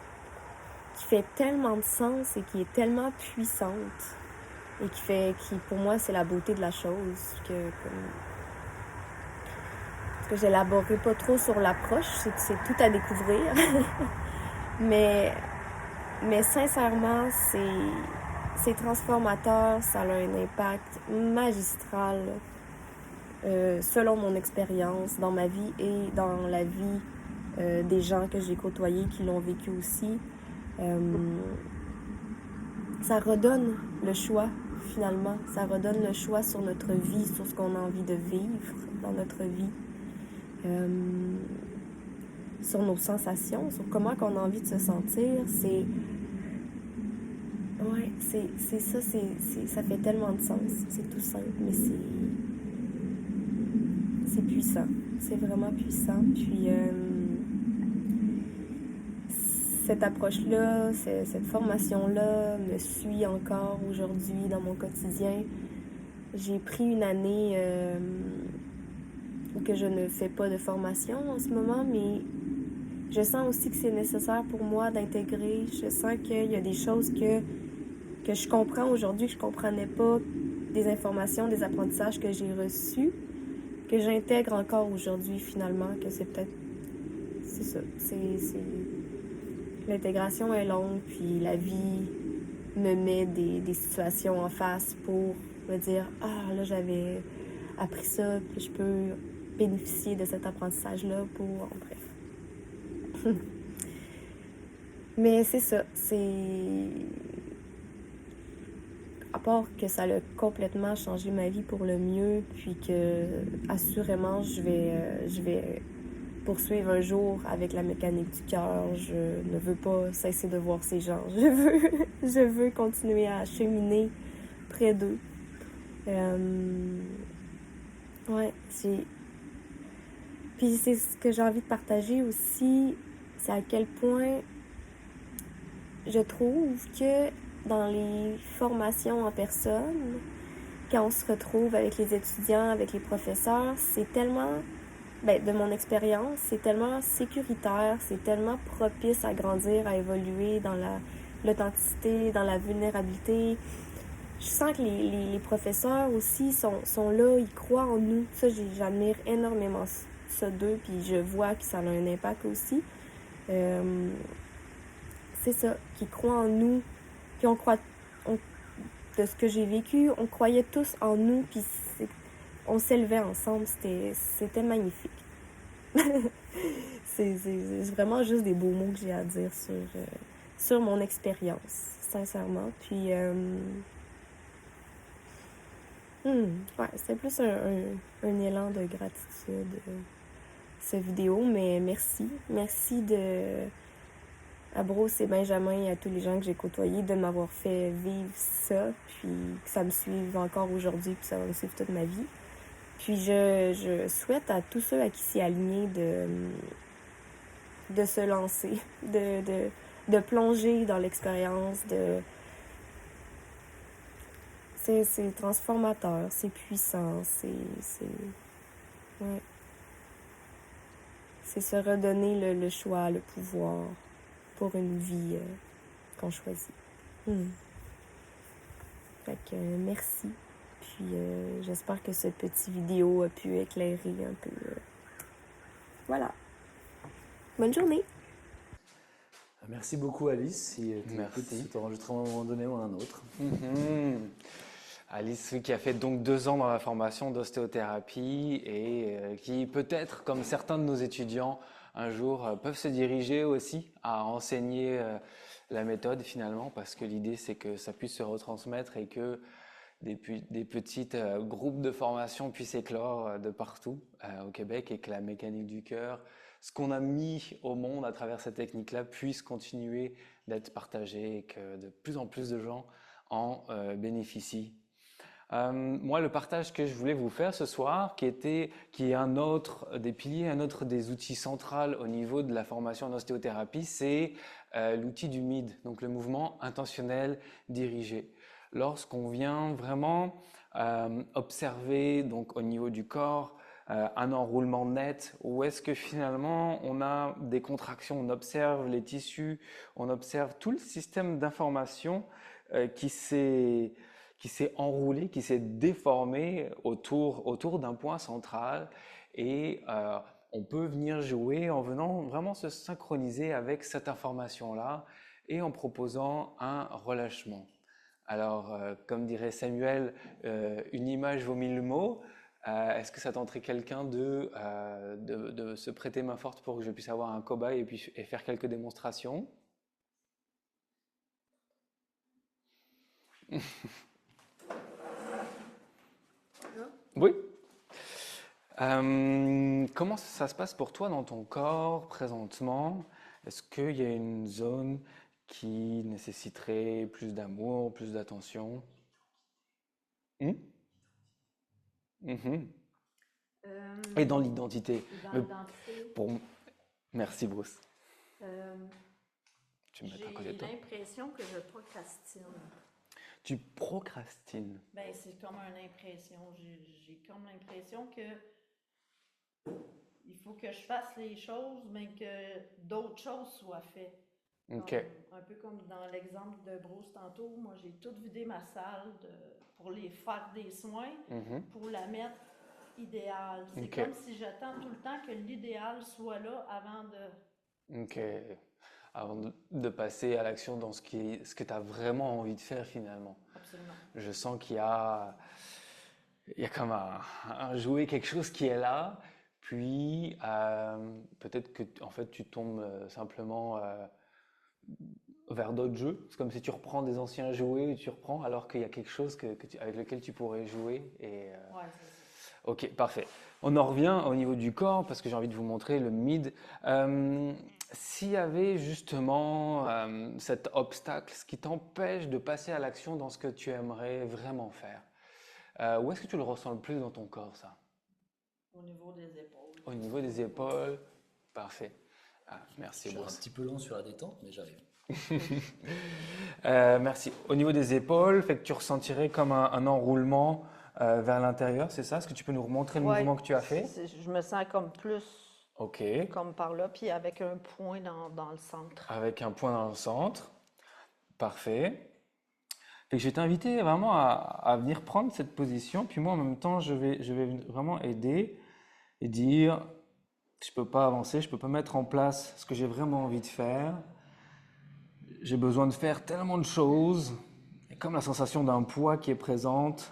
qui fait tellement de sens et qui est tellement puissante et qui pour moi, c'est la beauté de la chose que j'élaborerai pas trop sur l'approche, c'est tout à découvrir. mais sincèrement, c'est transformateur, ça a un impact magistral selon mon expérience dans ma vie et dans la vie des gens que j'ai côtoyés qui l'ont vécu aussi. Ça redonne le choix, finalement. Ça redonne le choix sur notre vie, sur ce qu'on a envie de vivre dans notre vie. Sur nos sensations, sur comment on a envie de se sentir. Ouais, c'est ça, ça fait tellement de sens. C'est tout simple, mais c'est puissant. C'est vraiment puissant. Puis, cette approche-là, cette formation-là me suit encore aujourd'hui dans mon quotidien. J'ai pris une année où que je ne fais pas de formation en ce moment, mais je sens aussi que c'est nécessaire pour moi d'intégrer. Je sens qu'il y a des choses que je comprends aujourd'hui, que je comprenais pas, des informations, des apprentissages que j'ai reçus, que j'intègre encore aujourd'hui finalement, que c'est peut-être... C'est ça. L'intégration est longue, puis la vie me met des situations en face pour me dire « Ah, là, j'avais appris ça, puis je peux bénéficier de cet apprentissage-là pour... » Bref. Mais c'est ça, à part que ça a complètement changé ma vie pour le mieux, puis que assurément je vais poursuivre un jour avec la mécanique du cœur. Je ne veux pas cesser de voir ces gens. Je veux continuer à cheminer près d'eux. Ouais, puis c'est ce que j'ai envie de partager aussi, c'est à quel point je trouve que dans les formations en personne, quand on se retrouve avec les étudiants, avec les professeurs, c'est tellement, de mon expérience, c'est tellement sécuritaire, c'est tellement propice à grandir, à évoluer dans l'authenticité, dans la vulnérabilité. Je sens que les professeurs aussi sont là, ils croient en nous. Ça, j'admire énormément ça d'eux, puis je vois que ça a un impact aussi. C'est ça, qu'ils croient en nous, puis de ce que j'ai vécu, on croyait tous en nous, puis on s'élevait ensemble, c'était magnifique. c'est vraiment juste des beaux mots que j'ai à dire sur mon expérience, sincèrement. Puis, ouais, c'était plus un élan de gratitude, cette vidéo, mais merci. Merci à Bruce et Benjamin et à tous les gens que j'ai côtoyés de m'avoir fait vivre ça, puis que ça me suive encore aujourd'hui, puis ça va me suivre toute ma vie. Puis je souhaite à tous ceux à qui c'est aligné de se lancer, de plonger dans l'expérience, c'est transformateur, c'est puissant, ouais. C'est se redonner le choix, le pouvoir pour une vie qu'on choisit. Fait que merci. Puis j'espère que cette petite vidéo a pu éclairer un peu. Voilà. Bonne journée. Merci beaucoup Alice. Si tu Merci. écoutes cet enregistrement à un moment donné ou à un autre. Alice, qui a fait donc 2 ans dans la formation d'ostéothérapie et qui peut-être, comme certains de nos étudiants, un jour peuvent se diriger aussi à enseigner la méthode finalement, parce que l'idée c'est que ça puisse se retransmettre et que des petits groupes de formation puissent éclore de partout au Québec et que la mécanique du cœur, ce qu'on a mis au monde à travers cette technique-là, puisse continuer d'être partagé et que de plus en plus de gens en bénéficient. Moi, le partage que je voulais vous faire ce soir, qui est un autre des piliers, un autre des outils centraux au niveau de la formation en ostéothérapie, c'est l'outil du MID, donc le mouvement intentionnel dirigé. Lorsqu'on vient vraiment observer donc au niveau du corps un enroulement net, où est-ce que finalement on a des contractions, on observe les tissus, on observe tout le système d'information qui s'est enroulé, qui s'est déformé autour d'un point central, et on peut venir jouer en venant vraiment se synchroniser avec cette information-là et en proposant un relâchement. Alors, comme dirait Samuel, une image vaut 1000 mots. Est-ce que ça tenterait quelqu'un de se prêter main forte pour que je puisse avoir un cobaye et faire quelques démonstrations? Oui. Comment ça se passe pour toi dans ton corps présentement? Est-ce qu'il y a une zone qui nécessiterait plus d'amour, plus d'attention? Hmm? Mhm. Et dans l'identité. Dans Mais l'identité, pour... Merci Bruce. euh, Tu me mets à côté j'ai de toi. l'impression que je procrastine. Tu procrastines. Ben, c'est comme une impression. J'ai comme l'impression que il faut que je fasse les choses, mais que d'autres choses soient faites. Ok. Un peu comme dans l'exemple de Bruce tantôt, moi j'ai tout vidé ma salle pour les faire des soins, Mhm. pour la mettre idéale. C'est Ok. comme si j'attends tout le temps que l'idéal soit là avant de... Ok. Avant de passer à l'action dans ce que tu as vraiment envie de faire finalement. Absolument. Je sens il y a comme un jouet, quelque chose qui est là, puis peut-être que en fait tu tombes simplement vers d'autres jeux. C'est comme si tu reprends des anciens jouets et tu reprends alors qu'il y a quelque chose avec lequel tu pourrais jouer. Ouais, c'est ça. Ok, parfait. On en revient au niveau du corps parce que j'ai envie de vous montrer le mid. S'il y avait justement cet obstacle, ce qui t'empêche de passer à l'action dans ce que tu aimerais vraiment faire, où est-ce que tu le ressens le plus dans ton corps, ça? Au niveau des épaules. Au niveau des épaules? Parfait. Ah, merci Je suis un Bruce. petit peu lent sur la détente, mais j'arrive. Merci. Au niveau des épaules, fait que tu ressentirais comme un enroulement vers l'intérieur, c'est ça? Est-ce que tu peux nous remontrer le Ouais, mouvement que tu as fait? je me sens comme plus Ok. comme par là, puis avec un point dans le centre. Avec un point dans le centre. Parfait. Fait que je vais t'inviter vraiment à venir prendre cette position. Puis moi, en même temps, je vais vraiment aider et dire, je peux pas avancer, je peux pas mettre en place ce que j'ai vraiment envie de faire. J'ai besoin de faire tellement de choses. Et comme la sensation d'un poids qui est présente,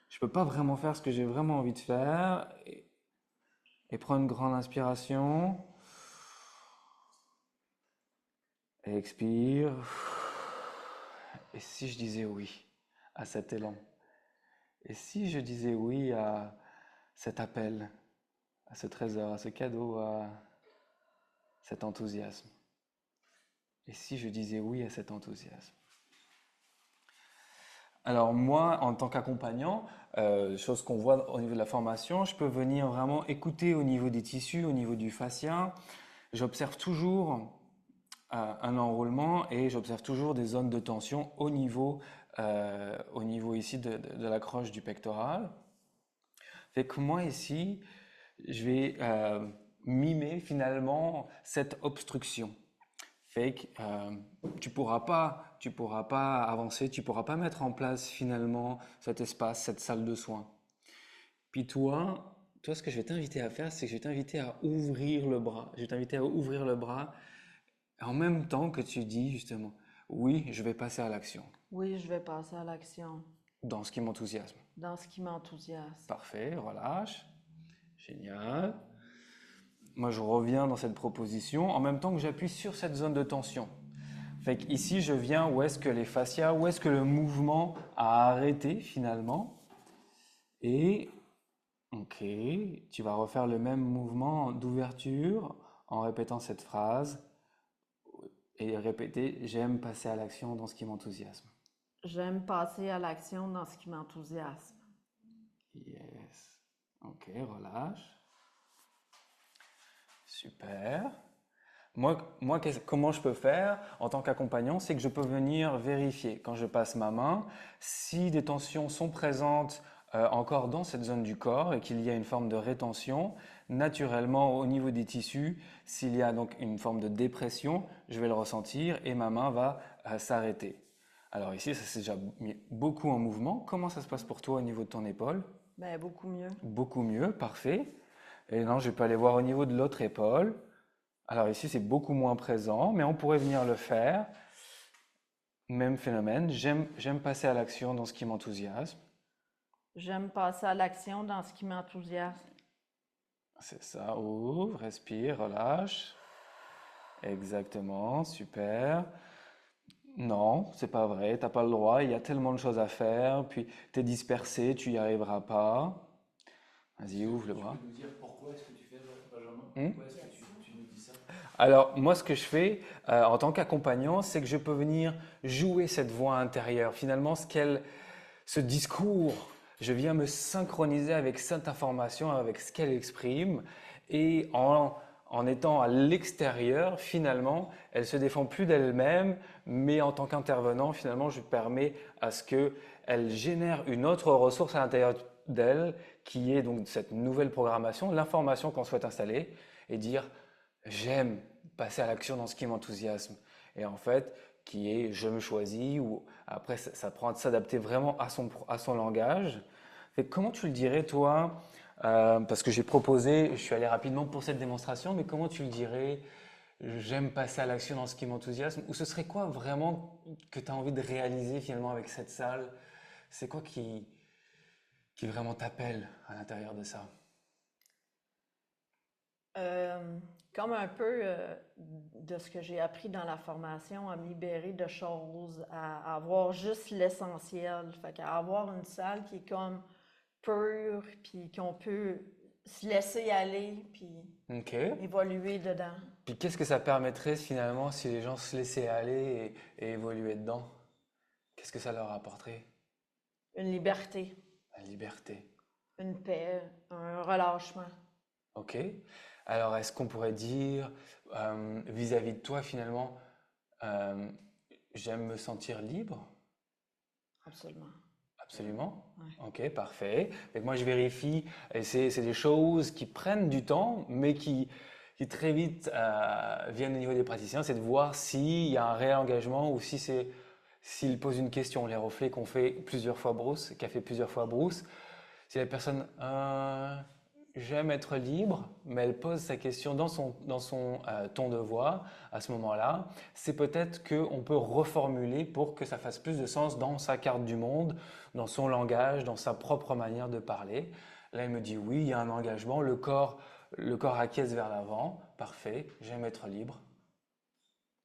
je peux pas vraiment faire ce que j'ai vraiment envie de faire. Et prendre une grande inspiration. Et expire. Et si je disais oui à cet élan? Et si je disais oui à cet appel, à ce trésor, à ce cadeau, à cet enthousiasme? Et si je disais oui à cet enthousiasme? Alors moi, en tant qu'accompagnant, chose qu'on voit au niveau de la formation, je peux venir vraiment écouter au niveau des tissus, au niveau du fascia. J'observe toujours un enroulement et j'observe toujours des zones de tension au niveau ici de la croche du pectoral. Fait que moi ici, je vais mimer finalement cette obstruction. Fait que tu pourras pas avancer, tu pourras pas mettre en place finalement cet espace, cette salle de soins. Puis toi, ce que je vais t'inviter à faire, c'est que je vais t'inviter à ouvrir le bras. Je vais t'inviter à ouvrir le bras en même temps que tu dis justement, oui, je vais passer à l'action, Oui, je vais passer à l'action dans ce qui m'enthousiasme. dans ce qui m'enthousiasme. Parfait, relâche. Génial. Moi, je reviens dans cette proposition en même temps que j'appuie sur cette zone de tension. Fait qu'ici, je viens où est-ce que les fascias, où est-ce que le mouvement a arrêté finalement. Et, ok, tu vas refaire le même mouvement d'ouverture en répétant cette phrase et répéter « J'aime passer à l'action dans ce qui m'enthousiasme ». J'aime passer à l'action dans ce qui m'enthousiasme. Yes. Ok, relâche. Super. Moi, comment je peux faire en tant qu'accompagnant, c'est que je peux venir vérifier quand je passe ma main si des tensions sont présentes encore dans cette zone du corps et qu'il y a une forme de rétention. Naturellement, au niveau des tissus, s'il y a donc une forme de dépression, je vais le ressentir et ma main va s'arrêter. Alors ici, ça s'est déjà mis beaucoup en mouvement. Comment ça se passe pour toi au niveau de ton épaule? Ben, beaucoup mieux. Beaucoup mieux, parfait. Et non, je peux aller voir au niveau de l'autre épaule. Alors ici, c'est beaucoup moins présent, mais on pourrait venir le faire. Même phénomène, j'aime passer à l'action dans ce qui m'enthousiasme. J'aime passer à l'action dans ce qui m'enthousiasme. C'est ça, ouvre, respire, relâche. Exactement, super. Non, c'est pas vrai, t'as pas le droit, il y a tellement de choses à faire, puis t'es dispersé, tu y arriveras pas. Vas-y, ouvre le bras. Tu peux nous dire pourquoi est-ce que tu fais, Benjamin? Hmm? Pourquoi est-ce que tu nous dis ça? Alors, moi, ce que je fais en tant qu'accompagnant, c'est que je peux venir jouer cette voix intérieure. Finalement, ce discours, je viens me synchroniser avec cette information, avec ce qu'elle exprime. Et en étant à l'extérieur, finalement, elle se défend plus d'elle-même, mais en tant qu'intervenant, finalement, je permets à ce qu'elle génère une autre ressource à l'intérieur d'elle, qui est donc cette nouvelle programmation, l'information qu'on souhaite installer, et dire j'aime passer à l'action dans ce qui m'enthousiasme. Et en fait, qui est je me choisis, ou après ça prend à s'adapter vraiment à son langage. Et comment tu le dirais, toi, parce que j'ai proposé, je suis allé rapidement pour cette démonstration, mais comment tu le dirais, j'aime passer à l'action dans ce qui m'enthousiasme, ou ce serait quoi vraiment que tu as envie de réaliser finalement avec cette salle? C'est quoi qui vraiment t'appelle à l'intérieur de ça? Comme un peu de ce que j'ai appris dans la formation, à me libérer de choses, à avoir juste l'essentiel. Fait qu'à avoir une salle qui est comme pure, puis qu'on peut se laisser aller, puis Ok. évoluer dedans. Puis qu'est-ce que ça permettrait finalement si les gens se laissaient aller et évoluer dedans? Qu'est-ce que ça leur apporterait? Une liberté, La liberté. une paix, un relâchement. Ok. Alors, est-ce qu'on pourrait dire vis-à-vis de toi finalement, euh, j'aime me sentir libre? Absolument. Absolument. Ouais. Ok, parfait. Donc moi, je vérifie, et c'est des choses qui prennent du temps, mais qui très vite viennent au niveau des praticiens, c'est de voir s'il y a un réel engagement ou s'il pose une question. Les reflets qu'a fait plusieurs fois Bruce, si la personne j'aime être libre, mais elle pose sa question dans son ton de voix, à ce moment-là, c'est peut-être qu'on peut reformuler pour que ça fasse plus de sens dans sa carte du monde, dans son langage, dans sa propre manière de parler. Là, elle me dit oui, il y a un engagement, le corps acquiesce vers l'avant, parfait, j'aime être libre.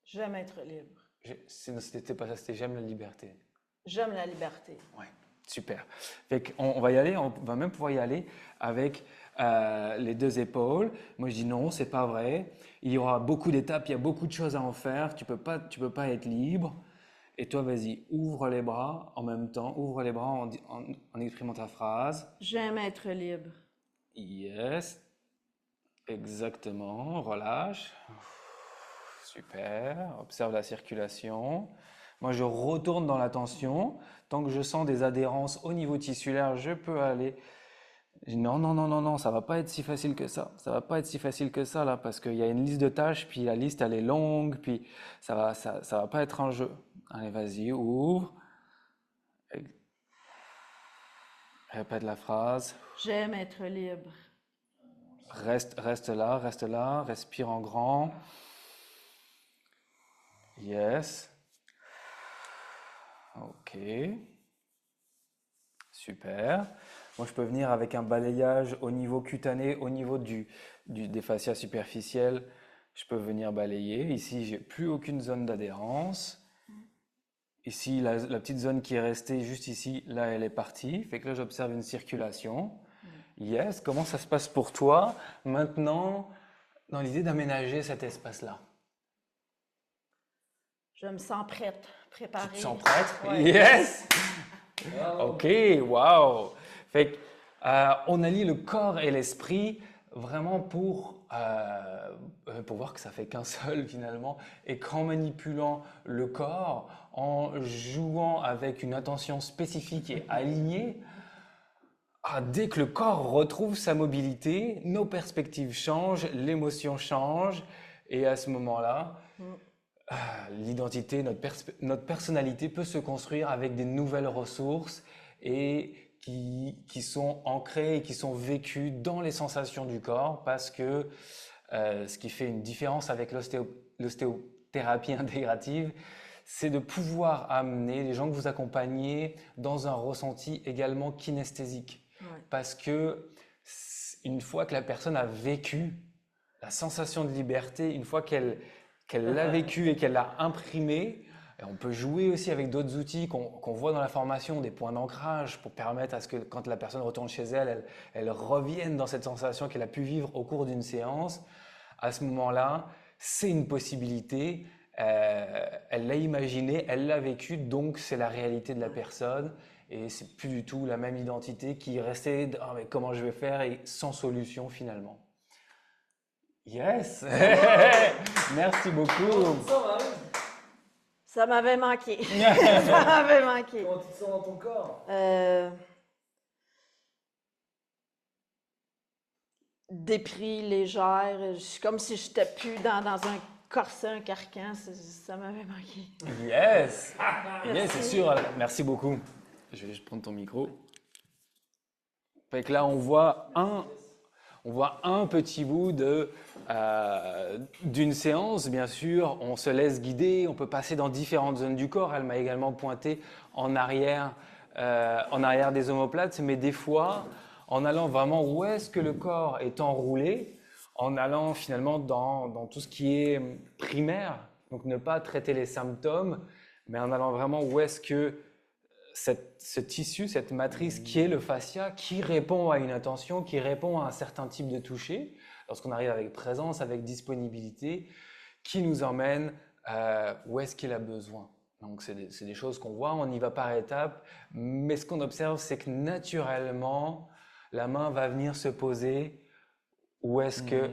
J'aime être libre. C'était pas ça, c'était j'aime la liberté. J'aime la liberté. Ouais, super. Fait on va y aller, on va même pouvoir y aller avec les deux épaules. Moi, je dis non, c'est pas vrai. Il y aura beaucoup d'étapes, il y a beaucoup de choses à en faire. Tu peux pas être libre. Et toi, vas-y, ouvre les bras en même temps. Ouvre les bras en exprimant ta phrase. J'aime être libre. Yes, exactement. Relâche. Super. Observe la circulation. Moi, je retourne dans l'attention. Tant que je sens des adhérences au niveau tissulaire, je peux aller. Non, non, non, non, non, ça va pas être si facile que ça. Ça va pas être si facile que ça là, parce qu'il y a une liste de tâches, puis la liste elle est longue, puis ça va pas être un jeu. Allez, vas-y, ouvre. Répète la phrase. J'aime être libre. Reste là, respire en grand. Yes. Ok. Super. Moi, je peux venir avec un balayage au niveau cutané, au niveau des fascias superficielles. Je peux venir balayer. Ici, j'ai plus aucune zone d'adhérence. Ici, la petite zone qui est restée juste ici, là, elle est partie. Fait que là, j'observe une circulation. Yes. Comment ça se passe pour toi maintenant dans l'idée d'aménager cet espace-là? Je me sens prête, préparée. Tu te sens prête? Ouais. Yes! Ok, wow! Fait que, on allie le corps et l'esprit vraiment pour voir que ça fait qu'un seul finalement, et qu'en manipulant le corps, en jouant avec une attention spécifique et alignée, dès que le corps retrouve sa mobilité, nos perspectives changent, l'émotion change, et à ce moment-là, l'identité, notre personnalité peut se construire avec des nouvelles ressources et qui sont ancrées et qui sont vécues dans les sensations du corps, parce que ce qui fait une différence avec l'ostéothérapie intégrative, c'est de pouvoir amener les gens que vous accompagnez dans un ressenti également kinesthésique. Ouais. Parce que une fois que la personne a vécu la sensation de liberté, une fois qu'elle l'a vécu et qu'elle l'a imprimé, et on peut jouer aussi avec d'autres outils qu'on voit dans la formation, des points d'ancrage pour permettre à ce que quand la personne retourne chez elle, elle revienne dans cette sensation qu'elle a pu vivre au cours d'une séance. À ce moment-là, c'est une possibilité, elle l'a imaginé, elle l'a vécu, donc c'est la réalité de la personne. Et c'est plus du tout la même identité qui restait « Ah, mais comment je vais faire ?» et sans solution finalement. Yes! Merci beaucoup! Ça m'avait manqué. Ça m'avait manqué. Comment tu te sens dans ton corps? Dépris, légère. C'est comme si je n'étais plus dans un corset, un carcan. Ça m'avait manqué. Yes! Yes, c'est sûr. Merci beaucoup. Je vais juste prendre ton micro. Fait que là, on voit un petit bout d'une séance, bien sûr. On se laisse guider, on peut passer dans différentes zones du corps. Elle m'a également pointé en arrière des omoplates, mais des fois, en allant vraiment où est-ce que le corps est enroulé, en allant finalement dans tout ce qui est primaire, donc ne pas traiter les symptômes, mais en allant vraiment où est-ce que ce tissu, cette matrice qui est le fascia, qui répond à une intention, qui répond à un certain type de toucher, lorsqu'on arrive avec présence, avec disponibilité, qui nous emmène où est-ce qu'il a besoin. Donc c'est des choses qu'on voit, on y va par étapes, mais ce qu'on observe, c'est que naturellement, la main va venir se poser où est-ce que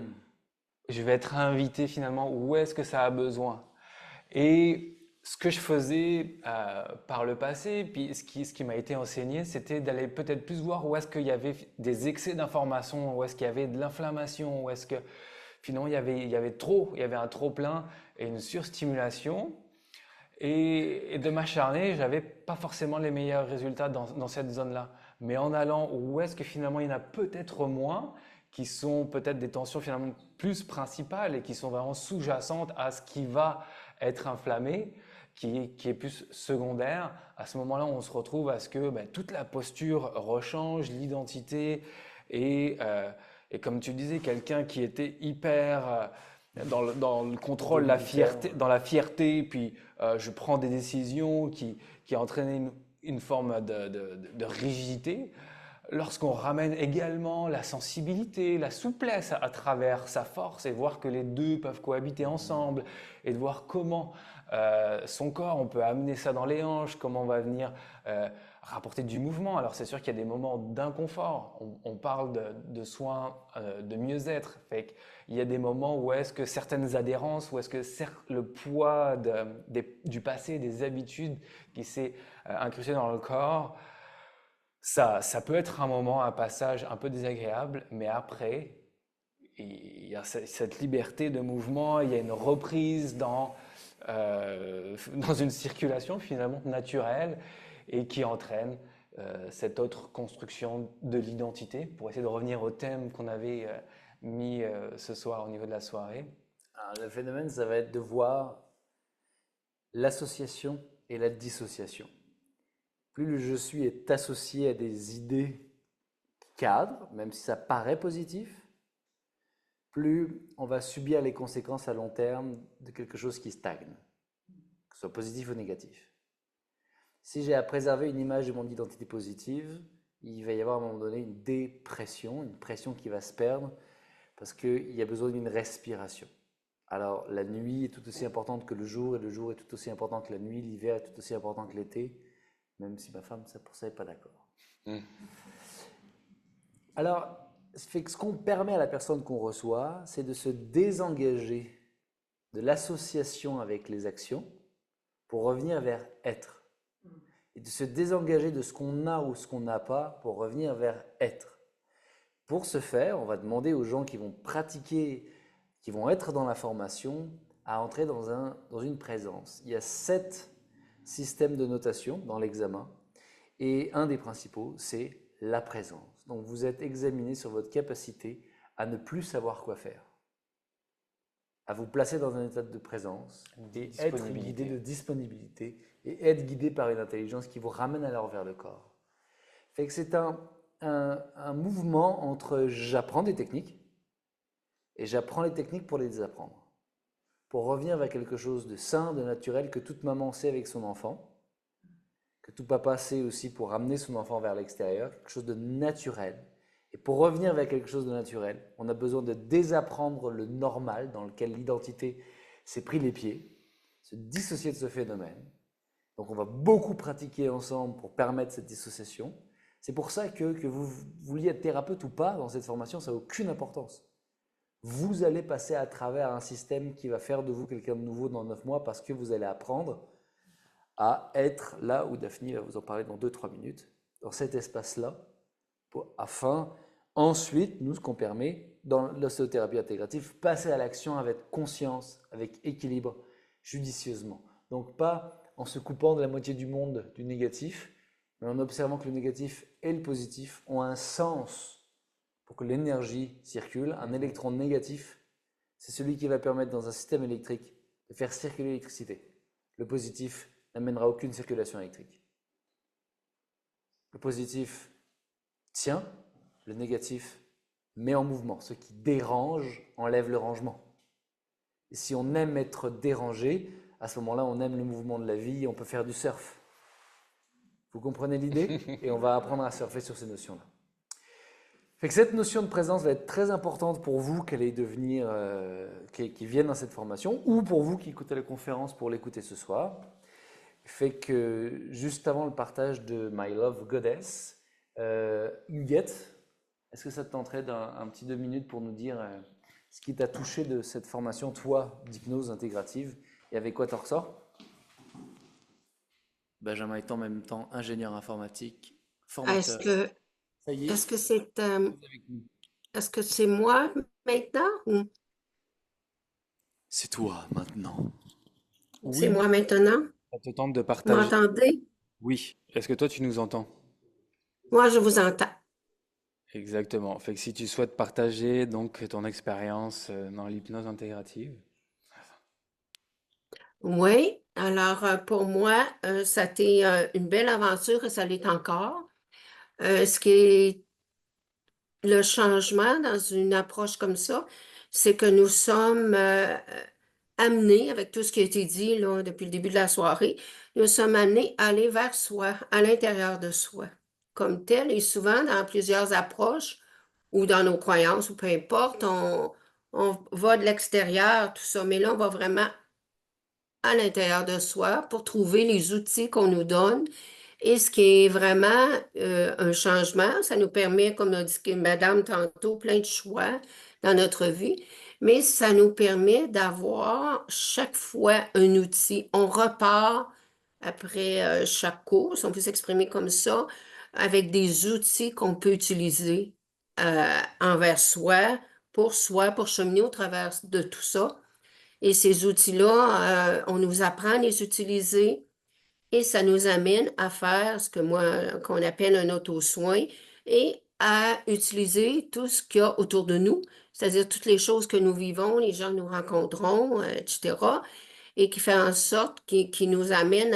je vais être invité finalement, où est-ce que ça a besoin. Et ce que je faisais par le passé, puis ce qui m'a été enseigné, c'était d'aller peut-être plus voir où est-ce qu'il y avait des excès d'informations, où est-ce qu'il y avait de l'inflammation, où est-ce que finalement il y avait un trop-plein et une surstimulation. Et de m'acharner, j'avais pas forcément les meilleurs résultats dans cette zone-là. Mais en allant où est-ce que finalement il y en a peut-être moins, qui sont peut-être des tensions finalement plus principales et qui sont vraiment sous-jacentes à ce qui va être inflammé, qui est plus secondaire, à ce moment-là, on se retrouve à ce que toute la posture rechange, l'identité et comme tu disais, quelqu'un qui était hyper dans le contrôle, dans la fierté, puis je prends des décisions qui entraînaient une forme de rigidité. Lorsqu'on ramène également la sensibilité, la souplesse à travers sa force et voir que les deux peuvent cohabiter ensemble et de voir comment son corps, on peut amener ça dans les hanches, comment on va venir rapporter du mouvement. Alors c'est sûr qu'il y a des moments d'inconfort, on parle de soins de mieux-être, fait qu'il y a des moments où est-ce que certaines adhérences, où est-ce que le poids du passé, des habitudes qui s'est incrusté dans le corps, ça peut être un passage un peu désagréable, mais après, il y a cette liberté de mouvement, il y a une reprise dans une circulation finalement naturelle et qui entraîne cette autre construction de l'identité. Pour essayer de revenir au thème qu'on avait mis ce soir au niveau de la soirée. Alors, le phénomène, ça va être de voir l'association et la dissociation. Plus le je suis est associé à des idées cadres, même si ça paraît positif, plus on va subir les conséquences à long terme de quelque chose qui stagne, que ce soit positif ou négatif. Si j'ai à préserver une image de mon identité positive, il va y avoir à un moment donné une dépression, une pression qui va se perdre parce qu'il y a besoin d'une respiration. Alors la nuit est tout aussi importante que le jour et le jour est tout aussi important que la nuit, l'hiver est tout aussi important que l'été, même si ma femme, pour ça, n'est pas d'accord. Alors, ce qu'on permet à la personne qu'on reçoit, c'est de se désengager de l'association avec les actions pour revenir vers être. Et de se désengager de ce qu'on a ou ce qu'on n'a pas pour revenir vers être. Pour ce faire, on va demander aux gens qui vont pratiquer, qui vont être dans la formation, à entrer dans une présence. Il y a 7 systèmes de notation dans l'examen et un des principaux, c'est la présence. Donc vous êtes examiné sur votre capacité à ne plus savoir quoi faire, à vous placer dans un état de présence et être guidé de disponibilité et être guidé par une intelligence qui vous ramène alors vers le corps. Fait que c'est un mouvement entre j'apprends des techniques et j'apprends les techniques pour les désapprendre, pour revenir vers quelque chose de sain, de naturel, que toute maman sait avec son enfant, que tout papa sait aussi pour ramener son enfant vers l'extérieur, quelque chose de naturel. Et pour revenir vers quelque chose de naturel, on a besoin de désapprendre le normal dans lequel l'identité s'est pris les pieds, se dissocier de ce phénomène. Donc on va beaucoup pratiquer ensemble pour permettre cette dissociation. C'est pour ça que vous vouliez être thérapeute ou pas dans cette formation, ça n'a aucune importance. Vous allez passer à travers un système qui va faire de vous quelqu'un de nouveau dans 9 mois parce que vous allez apprendre à être là où Daphne va vous en parler dans 2-3 minutes, dans cet espace-là, afin ensuite, nous, ce qu'on permet dans l'ostéothérapie intégrative, passer à l'action avec conscience, avec équilibre, judicieusement. Donc pas en se coupant de la moitié du monde du négatif, mais en observant que le négatif et le positif ont un sens pour que l'énergie circule. Un électron négatif, c'est celui qui va permettre dans un système électrique de faire circuler l'électricité. Le positif n'amènera aucune circulation électrique. Le positif tient, le négatif met en mouvement. Ce qui dérange enlève le rangement. Et si on aime être dérangé, à ce moment-là, on aime le mouvement de la vie, on peut faire du surf. Vous comprenez l'idée? Et on va apprendre à surfer sur ces notions-là. Fait que cette notion de présence va être très importante pour vous qu'elle est devenir, qui vienne dans cette formation, ou pour vous qui écoutez la conférence pour l'écouter ce soir. Fait que juste avant le partage de My Love Goddess, Huguette, est-ce que ça te tenterait d'un petit 2 minutes pour nous dire ce qui t'a touché de cette formation, toi, d'hypnose intégrative, et avec quoi t'en ressors? Benjamin est en même temps ingénieur informatique, Est-ce formateur. que Ça y est, est-ce que c'est vous êtes avec nous. est-ce que c'est moi maintenant ou C'est toi maintenant. c'est Oui, moi maintenant? ça te tente de Vous partager. m'entendez? Oui. Est-ce que toi, tu nous entends? Moi, je vous entends. Exactement. Fait que si tu souhaites partager donc ton expérience dans l'hypnose intégrative. Oui. Alors, pour moi, ça a été une belle aventure et ça l'est encore. Ce qui est le changement dans une approche comme ça, c'est que nous sommes amenés, avec tout ce qui a été dit là, depuis le début de la soirée, nous sommes amenés à aller vers soi, à l'intérieur de soi, comme tel. Et souvent, dans plusieurs approches ou dans nos croyances, ou peu importe, on va de l'extérieur, tout ça. Mais là, on va vraiment à l'intérieur de soi pour trouver les outils qu'on nous donne. Et ce qui est vraiment un changement, ça nous permet, comme a dit Madame tantôt, plein de choix dans notre vie, mais ça nous permet d'avoir chaque fois un outil. On repart après chaque course, on peut s'exprimer comme ça, avec des outils qu'on peut utiliser envers soi, pour cheminer au travers de tout ça. Et ces outils-là, on nous apprend à les utiliser et ça nous amène à faire ce que moi, qu'on appelle un auto-soin et à utiliser tout ce qu'il y a autour de nous, c'est-à-dire toutes les choses que nous vivons, les gens que nous rencontrons, etc., et qui fait en sorte, qui nous amène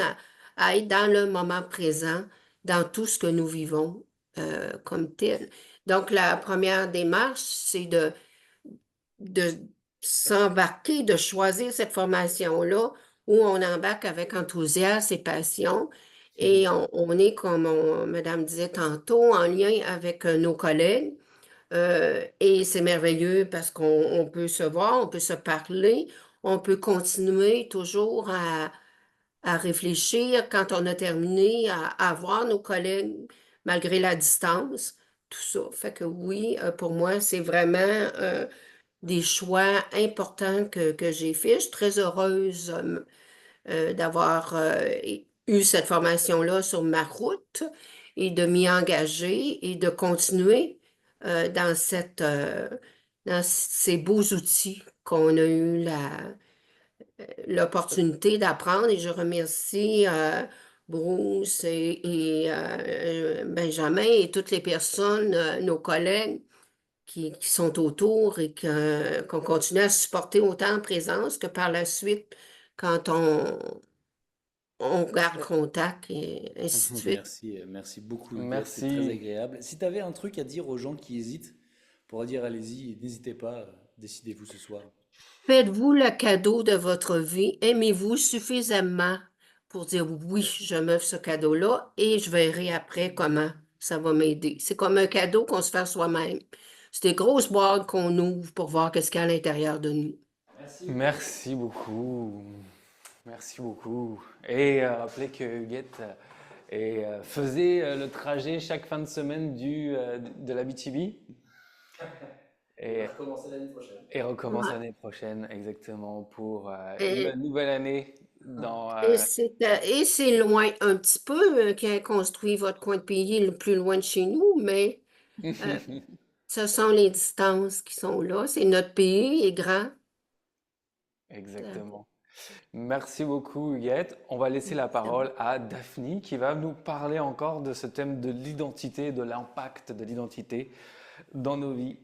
à être dans le moment présent, dans tout ce que nous vivons comme tel. Donc, la première démarche, c'est de s'embarquer, de choisir cette formation-là où on embarque avec enthousiasme et passion. Et on est, comme Madame disait tantôt, en lien avec nos collègues. Et c'est merveilleux parce qu'on peut se voir, on peut se parler, on peut continuer toujours à réfléchir quand on a terminé, à voir nos collègues malgré la distance, tout ça. Fait que oui, pour moi, c'est vraiment des choix importants que j'ai faits. Je suis très heureuse d'avoir eu cette formation-là sur ma route et de m'y engager et de continuer dans ces beaux outils qu'on a eu l'opportunité d'apprendre. Et je remercie Bruce et Benjamin et toutes les personnes, nos collègues qui sont autour et qu'on continue à supporter autant en présence que par la suite quand on garde contact et ainsi de suite. Merci beaucoup, Huguette, c'est très Merci. agréable. Si tu avais un truc à dire aux gens qui hésitent, pour dire allez-y, n'hésitez pas, décidez-vous ce soir. Faites-vous le cadeau de votre vie. Aimez-vous suffisamment pour dire oui, je m'offre ce cadeau-là et je verrai après comment ça va m'aider. C'est comme un cadeau qu'on se fait soi-même. C'est des grosses boîtes qu'on ouvre pour voir qu'est-ce qu'il y a à l'intérieur de nous. Merci beaucoup. Merci beaucoup. Et rappelez que Huguette faisait le trajet chaque fin de semaine de la BTB et, Recommencer l'année prochaine. et recommence l'année prochaine exactement pour Et, la nouvelle année dans et c'est loin un petit peu qui a construit votre coin de pays le plus loin de chez nous, mais euh, ce sont les distances qui sont là. C'est notre pays est grand. exactement. Merci beaucoup Huguette. On va laisser la parole à Daphne qui va nous parler encore de ce thème de l'identité, de l'impact de l'identité dans nos vies.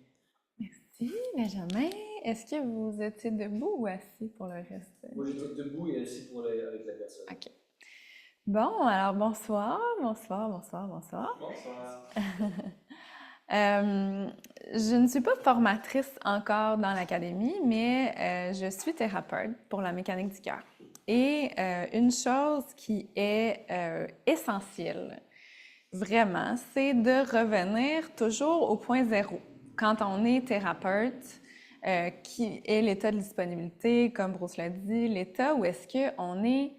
Merci, Benjamin. Est-ce que vous étiez debout ou assis pour le reste? Moi, j'étais debout et assis avec la personne. OK. Bon, alors bonsoir. Bonsoir. Je ne suis pas formatrice encore dans l'académie, mais je suis thérapeute pour la mécanique du cœur. Et une chose qui est essentielle, vraiment, c'est de revenir toujours au point zéro. Quand on est thérapeute, qui est l'état de disponibilité, comme Bruce l'a dit, l'état où est-ce qu'on est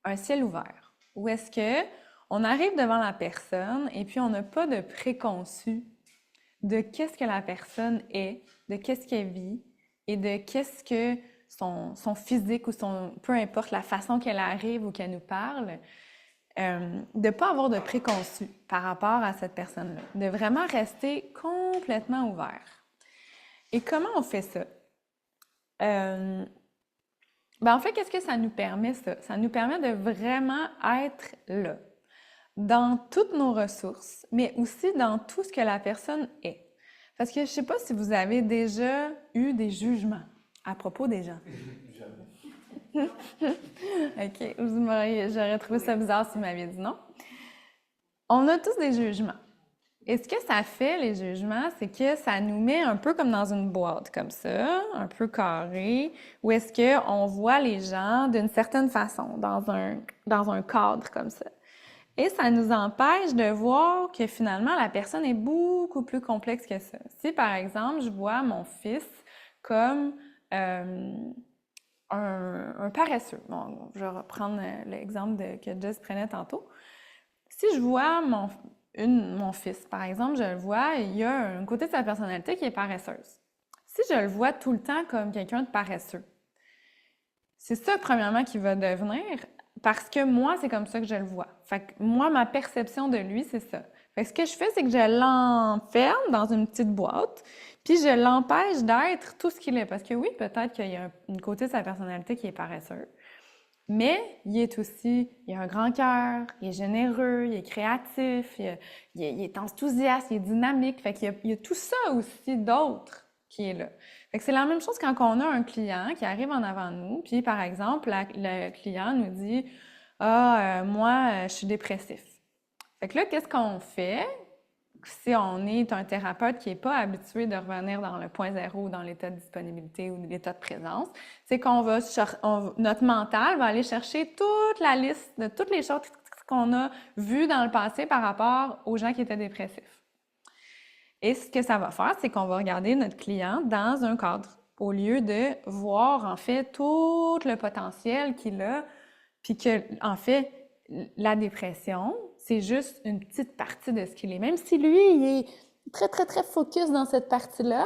un ciel ouvert, où est-ce qu'on arrive devant la personne et puis on n'a pas de préconçu de qu'est-ce que la personne est, de qu'est-ce qu'elle vit et de qu'est-ce que son physique ou peu importe la façon qu'elle arrive ou qu'elle nous parle, de ne pas avoir de préconçu par rapport à cette personne-là, de vraiment rester complètement ouvert. Et comment on fait ça? En fait, qu'est-ce que ça nous permet, ça? Ça nous permet de vraiment être là, dans toutes nos ressources, mais aussi dans tout ce que la personne est. Parce que je ne sais pas si vous avez déjà eu des jugements à propos des gens. OK, j'aurais trouvé ça bizarre si vous m'aviez dit non. On a tous des jugements. Et ce que ça fait, les jugements, c'est que ça nous met un peu comme dans une boîte, comme ça, un peu carré, où est-ce qu'on voit les gens d'une certaine façon, dans un cadre comme ça. Et ça nous empêche de voir que finalement, la personne est beaucoup plus complexe que ça. Si, par exemple, je vois mon fils comme un paresseux, bon, je vais reprendre l'exemple que Jess prenait tantôt. Si je vois mon fils, par exemple, je le vois, il y a un côté de sa personnalité qui est paresseuse. Si je le vois tout le temps comme quelqu'un de paresseux, c'est ça, premièrement, qui va devenir, parce que moi, c'est comme ça que je le vois. Fait que moi, ma perception de lui, c'est ça. Fait que ce que je fais, c'est que je l'enferme dans une petite boîte, puis je l'empêche d'être tout ce qu'il est. Parce que oui, peut-être qu'il y a une côté de sa personnalité qui est paresseux, mais il a un grand cœur, il est généreux, il est créatif, il est enthousiaste, il est dynamique. Fait qu'il y a tout ça aussi d'autre qui est là. Fait que c'est la même chose quand on a un client qui arrive en avant de nous, puis par exemple, le client nous dit « Ah, moi, je suis dépressif. » Fait que là, qu'est-ce qu'on fait si on est un thérapeute qui n'est pas habitué de revenir dans le point zéro, dans l'état de disponibilité ou l'état de présence? C'est qu'on va notre mental va aller chercher toute la liste de toutes les choses qu'on a vues dans le passé par rapport aux gens qui étaient dépressifs. Et ce que ça va faire, c'est qu'on va regarder notre client dans un cadre, au lieu de voir, en fait, tout le potentiel qu'il a, puis que, en fait, la dépression, c'est juste une petite partie de ce qu'il est. Même si lui, il est très, très, très focus dans cette partie-là,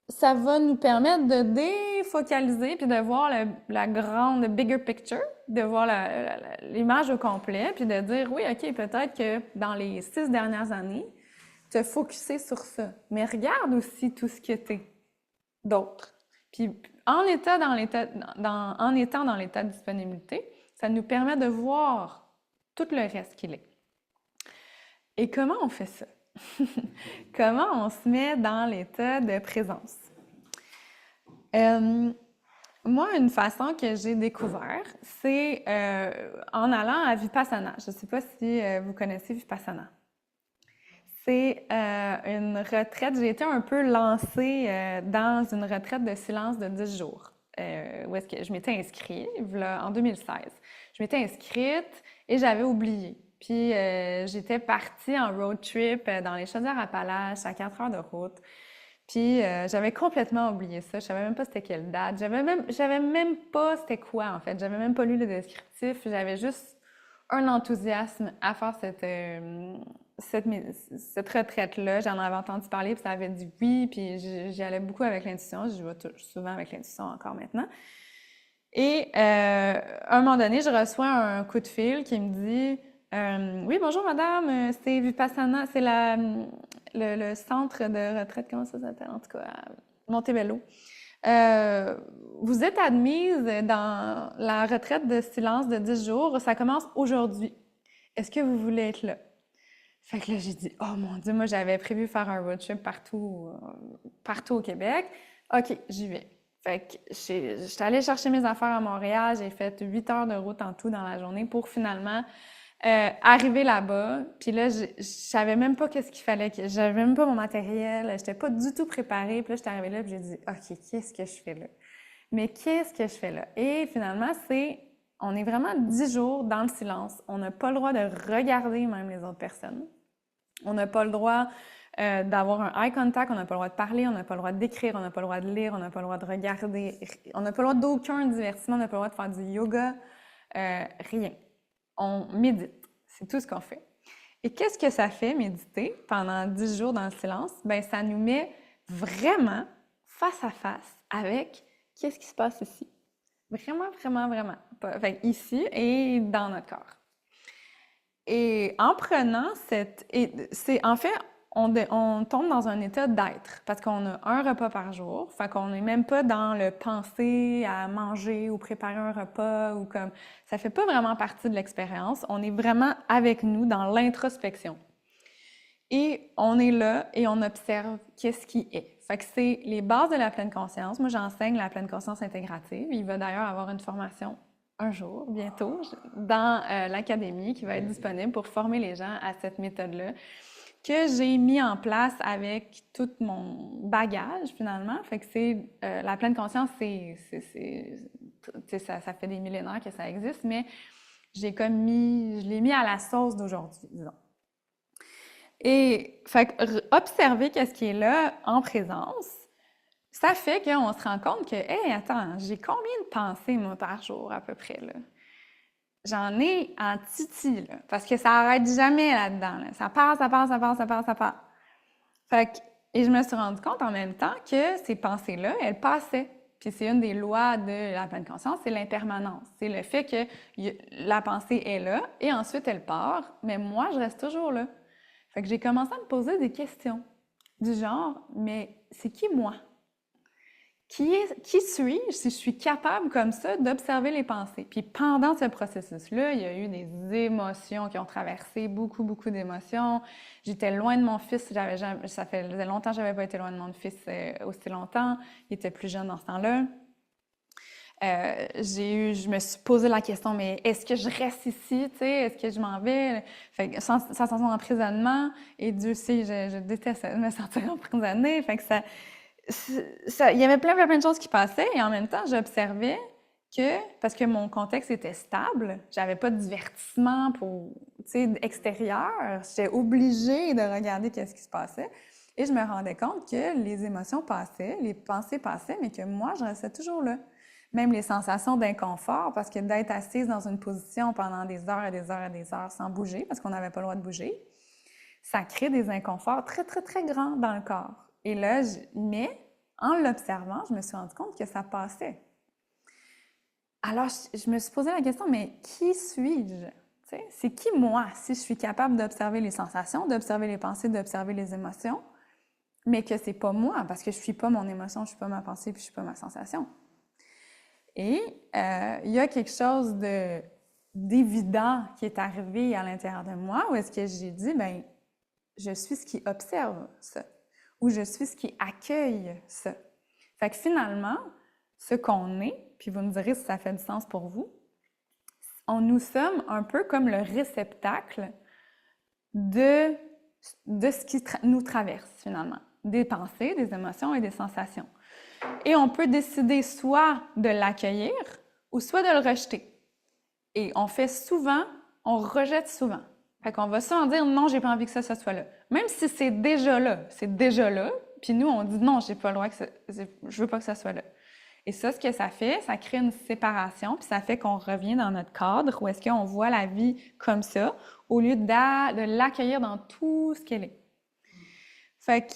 ça va nous permettre de défocaliser puis de voir la grande, bigger picture, de voir l'image au complet, puis de dire, oui, OK, peut-être que dans les 6 dernières années, te focusser sur ça. Mais regarde aussi tout ce qui était d'autre. Puis en étant dans l'état de disponibilité, ça nous permet de voir tout le reste qu'il est. Et comment on fait ça? Comment on se met dans l'état de présence? Moi, une façon que j'ai découvert, c'est en allant à Vipassana. Je ne sais pas si vous connaissez Vipassana. C'est une retraite, j'ai été un peu lancée dans une retraite de silence de 10 jours, où est-ce que je m'étais inscrite, en 2016. Je m'étais inscrite et j'avais oublié. Puis j'étais partie en road trip dans les Chaudières-Appalaches à 4 heures de route. Puis j'avais complètement oublié ça. Je savais même pas c'était quelle date. J'avais même pas c'était quoi, en fait. J'avais même pas lu le descriptif. J'avais juste un enthousiasme à faire cette retraite-là. J'en avais entendu parler, puis ça avait dit oui. Puis j'y allais beaucoup avec l'intuition. J'y vais souvent avec l'intuition encore maintenant. Et à un moment donné, je reçois un coup de fil qui me dit oui, bonjour madame, c'est Vipassana, c'est le centre de retraite, comment ça s'appelle en tout cas, à Montebello. Vous êtes admise dans la retraite de silence de 10 jours, ça commence aujourd'hui. Est-ce que vous voulez être là? Fait que là, j'ai dit, oh mon Dieu, moi j'avais prévu faire un road trip partout au Québec. OK, j'y vais. Fait que j'étais allée chercher mes affaires à Montréal, j'ai fait 8 heures de route en tout dans la journée pour finalement arriver là-bas. Puis là, je savais même pas qu'est-ce qu'il fallait, j'avais même pas mon matériel, j'étais pas du tout préparée. Puis là, j'étais arrivée là, puis j'ai dit, OK, qu'est-ce que je fais là? Mais qu'est-ce que je fais là? Et finalement, on est vraiment 10 jours dans le silence. On n'a pas le droit de regarder même les autres personnes. On n'a pas le droit d'avoir un eye contact, on n'a pas le droit de parler, on n'a pas le droit d'écrire, on n'a pas le droit de lire, on n'a pas le droit de regarder, on n'a pas le droit d'aucun divertissement, on n'a pas le droit de faire du yoga, rien. On médite, c'est tout ce qu'on fait. Et qu'est-ce que ça fait, méditer pendant 10 jours dans le silence? Bien, ça nous met vraiment face à face avec qu'est-ce qui se passe ici. Vraiment, vraiment, vraiment. Fait, ici et dans notre corps. Et en prenant en fait, on tombe dans un état d'être parce qu'on a un repas par jour. Fait qu'on n'est même pas dans le penser à manger ou préparer un repas ou comme... Ça fait pas vraiment partie de l'expérience. On est vraiment avec nous dans l'introspection. Et on est là et on observe qu'est-ce qui est. Fait que c'est les bases de la pleine conscience. Moi, j'enseigne la pleine conscience intégrative. Il va d'ailleurs avoir une formation un jour, bientôt, dans l'académie qui va être disponible pour former les gens à cette méthode-là que j'ai mis en place avec tout mon bagage, finalement. Fait que c'est... la pleine conscience, ça fait des millénaires que ça existe, mais je l'ai mis à la sauce d'aujourd'hui, disons. Et fait que observer qu'est-ce qui est là en présence, ça fait qu'on se rend compte que, hey, attends, j'ai combien de pensées, moi, par jour, à peu près, là? J'en ai en titi, là, parce que ça n'arrête jamais là-dedans, là. Ça part. Fait que, et je me suis rendu compte en même temps que ces pensées-là, elles passaient. Puis c'est une des lois de la pleine conscience, c'est l'impermanence. C'est le fait que la pensée est là, et ensuite elle part, mais moi, je reste toujours là. Fait que j'ai commencé à me poser des questions du genre, mais c'est qui moi? Qui suis-je si je suis capable comme ça d'observer les pensées? Puis pendant ce processus-là, il y a eu des émotions qui ont traversé, beaucoup, beaucoup d'émotions. J'étais loin de mon fils, ça faisait longtemps que je n'avais pas été loin de mon fils aussi longtemps. Il était plus jeune dans ce temps-là. Je me suis posé la question, mais est-ce que je reste ici, tu sais, est-ce que je m'en vais? Fait que sensation d'emprisonnement, et Dieu sait, je déteste me sentir emprisonnée, fait que il y avait plein de choses qui passaient, et en même temps, j'observais que, parce que mon contexte était stable, j'avais pas de divertissement extérieur, j'étais obligée de regarder qu'est-ce qui se passait, et je me rendais compte que les émotions passaient, les pensées passaient, mais que moi, je restais toujours là. Même les sensations d'inconfort, parce que d'être assise dans une position pendant des heures et des heures et des heures sans bouger, parce qu'on n'avait pas le droit de bouger, ça crée des inconforts très, très, très grands dans le corps. Et là, mais en l'observant, je me suis rendu compte que ça passait. Alors, je me suis posé la question, mais qui suis-je? C'est qui moi, si je suis capable d'observer les sensations, d'observer les pensées, d'observer les émotions, mais que c'est pas moi, parce que je suis pas mon émotion, je suis pas ma pensée, puis je suis pas ma sensation. Et il y a quelque chose d'évident qui est arrivé à l'intérieur de moi, où est-ce que j'ai dit, bien, je suis ce qui observe ça, ou je suis ce qui accueille ça. Fait que finalement, ce qu'on est, puis vous me direz si ça fait du sens pour vous, nous sommes un peu comme le réceptacle de ce qui nous traverse finalement, des pensées, des émotions et des sensations. Et on peut décider soit de l'accueillir ou soit de le rejeter. Et on rejette souvent. Fait qu'on va souvent dire non, j'ai pas envie que ça soit là. Même si c'est déjà là, puis nous, on dit non, j'ai pas le droit je veux pas que ça soit là. Et ça, ce que ça fait, ça crée une séparation, puis ça fait qu'on revient dans notre cadre où est-ce qu'on voit la vie comme ça, au lieu de l'accueillir dans tout ce qu'elle est. Fait que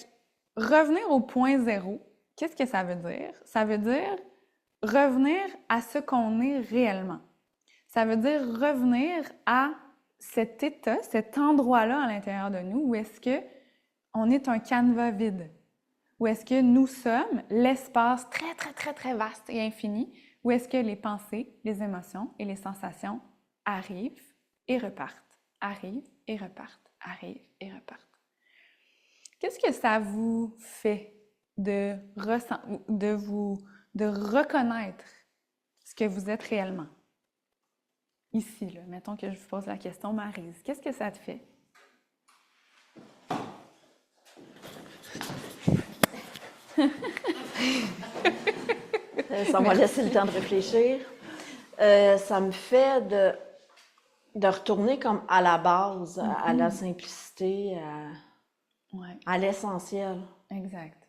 revenir au point zéro, qu'est-ce que ça veut dire? Ça veut dire revenir à ce qu'on est réellement. Ça veut dire revenir à cet état, cet endroit-là à l'intérieur de nous où est-ce que on est un canevas vide, où est-ce que nous sommes l'espace très, très, très, très vaste et infini, où est-ce que les pensées, les émotions et les sensations arrivent et repartent, arrivent et repartent, arrivent et repartent. Qu'est-ce que ça vous fait de reconnaître ce que vous êtes réellement? Ici, là, mettons que je vous pose la question, Maryse, qu'est-ce que ça te fait? Ça m'a laissé le temps de réfléchir. Ça me fait de retourner comme à la base, à la simplicité, à l'essentiel. Exact.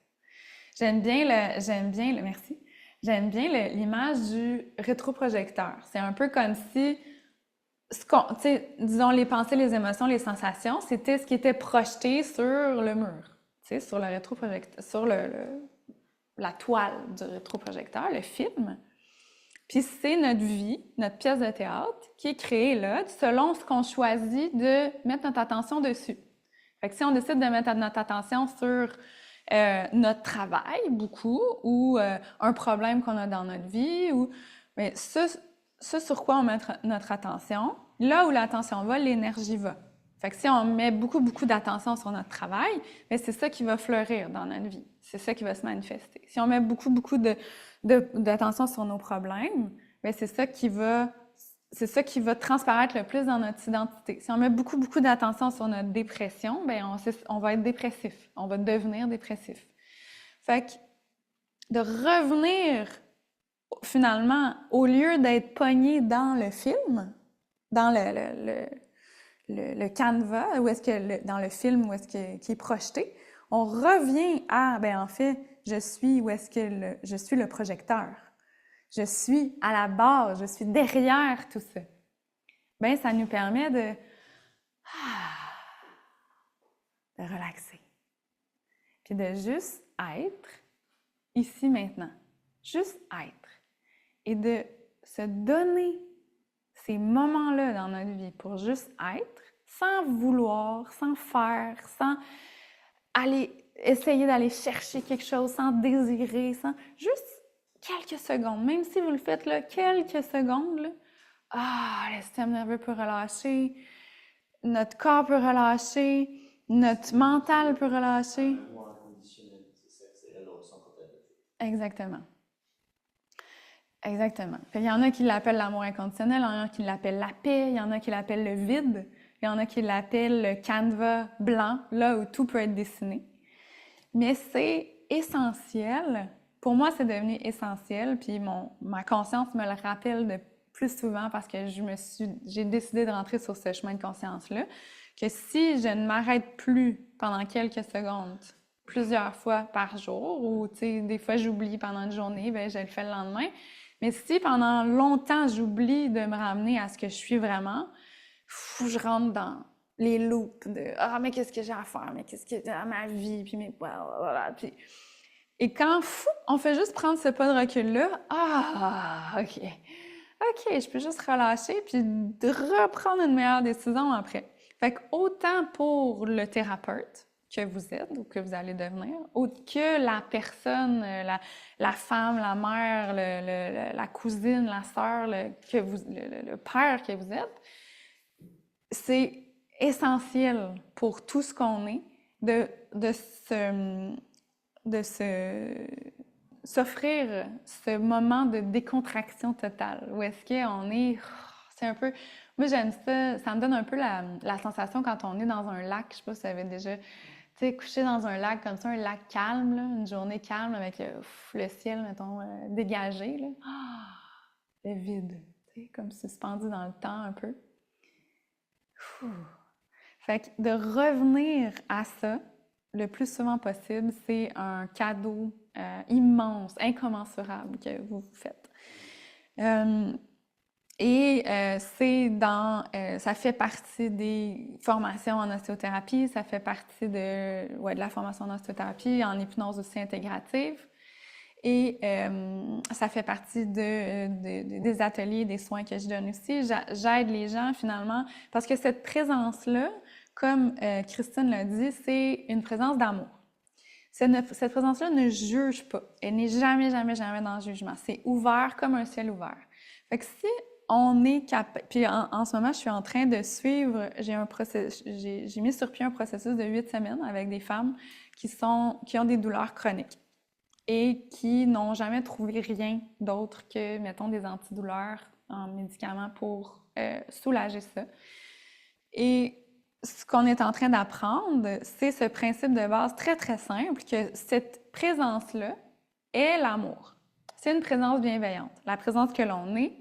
Merci. J'aime bien l'image du rétroprojecteur. C'est un peu comme si, disons, les pensées, les émotions, les sensations, c'était ce qui était projeté sur le mur, sur le rétroprojecteur, sur la toile du rétroprojecteur, le film. Puis c'est notre vie, notre pièce de théâtre, qui est créée là, selon ce qu'on choisit de mettre notre attention dessus. Fait que si on décide de mettre notre attention sur notre travail, beaucoup, ou un problème qu'on a dans notre vie, mais ce sur quoi on met notre attention, là où l'attention va, l'énergie va. Fait que si on met beaucoup, beaucoup d'attention sur notre travail, bien, c'est ça qui va fleurir dans notre vie. C'est ça qui va se manifester. Si on met beaucoup, beaucoup d'attention sur nos problèmes, bien, c'est ça qui va transparaître le plus dans notre identité. Si on met beaucoup, beaucoup d'attention sur notre dépression, bien, on va être dépressif. On va devenir dépressif. Fait que de revenir, finalement, au lieu d'être pogné dans le film, dans le canevas, dans le film qui est projeté, on revient à, en fait, je suis le projecteur. Je suis à la base, je suis derrière tout ça. Ça nous permet de relaxer. Puis de juste être ici maintenant. Juste être. Et de se donner ces moments-là dans notre vie pour juste être, sans vouloir, sans faire, sans essayer d'aller chercher quelque chose, sans désirer, juste quelques secondes. Même si vous le faites là, quelques secondes, là, le système nerveux peut relâcher, notre corps peut relâcher, notre mental peut relâcher. Exactement. Exactement. Il y en a qui l'appellent l'amour inconditionnel, il y en a qui l'appellent la paix, il y en a qui l'appellent le vide, il y en a qui l'appellent le canevas blanc, là où tout peut être dessiné. Mais c'est essentiel. Pour moi, c'est devenu essentiel, puis ma conscience me le rappelle de plus souvent parce que j'ai décidé de rentrer sur ce chemin de conscience-là, que si je ne m'arrête plus pendant quelques secondes, plusieurs fois par jour, ou des fois j'oublie pendant une journée, je le fais le lendemain. Mais si pendant longtemps j'oublie de me ramener à ce que je suis vraiment, je rentre dans les loops de « Ah, mais qu'est-ce que j'ai à faire? Mais qu'est-ce que j'ai à ma vie? » Puis mais voilà. Et quand on fait juste prendre ce pas de recul-là, OK, je peux juste relâcher puis de reprendre une meilleure décision après. Fait que autant pour le thérapeute que vous êtes ou que vous allez devenir, que la personne, la femme, la mère, la cousine, la sœur, le père que vous êtes, c'est essentiel pour tout ce qu'on est de s'offrir ce moment de décontraction totale. Où est-ce qu'on est... C'est un peu... Moi, j'aime ça. Ça me donne un peu la sensation quand on est dans un lac. Je sais pas si vous avez déjà... couché dans un lac comme ça, un lac calme, là, une journée calme avec le ciel, mettons, dégagé. Là. Le vide, comme suspendu dans le temps un peu. Fait que de revenir à ça le plus souvent possible, c'est un cadeau immense, incommensurable que vous vous faites. Ça fait partie des formations en ostéothérapie, ça fait partie de la formation en ostéothérapie, en hypnose aussi intégrative. Et ça fait partie des ateliers, des soins que je donne aussi. J'aide les gens finalement, parce que cette présence-là, comme Christine l'a dit, c'est une présence d'amour. Cette présence-là ne juge pas. Elle n'est jamais, jamais, jamais dans le jugement. C'est ouvert comme un ciel ouvert. Fait que si on est capable... Puis en ce moment, je suis en train de suivre... J'ai mis sur pied un processus de 8 semaines avec des femmes qui ont des douleurs chroniques et qui n'ont jamais trouvé rien d'autre que, mettons, des antidouleurs en médicaments pour soulager ça. Et ce qu'on est en train d'apprendre, c'est ce principe de base très, très simple, que cette présence-là est l'amour. C'est une présence bienveillante. La présence que l'on est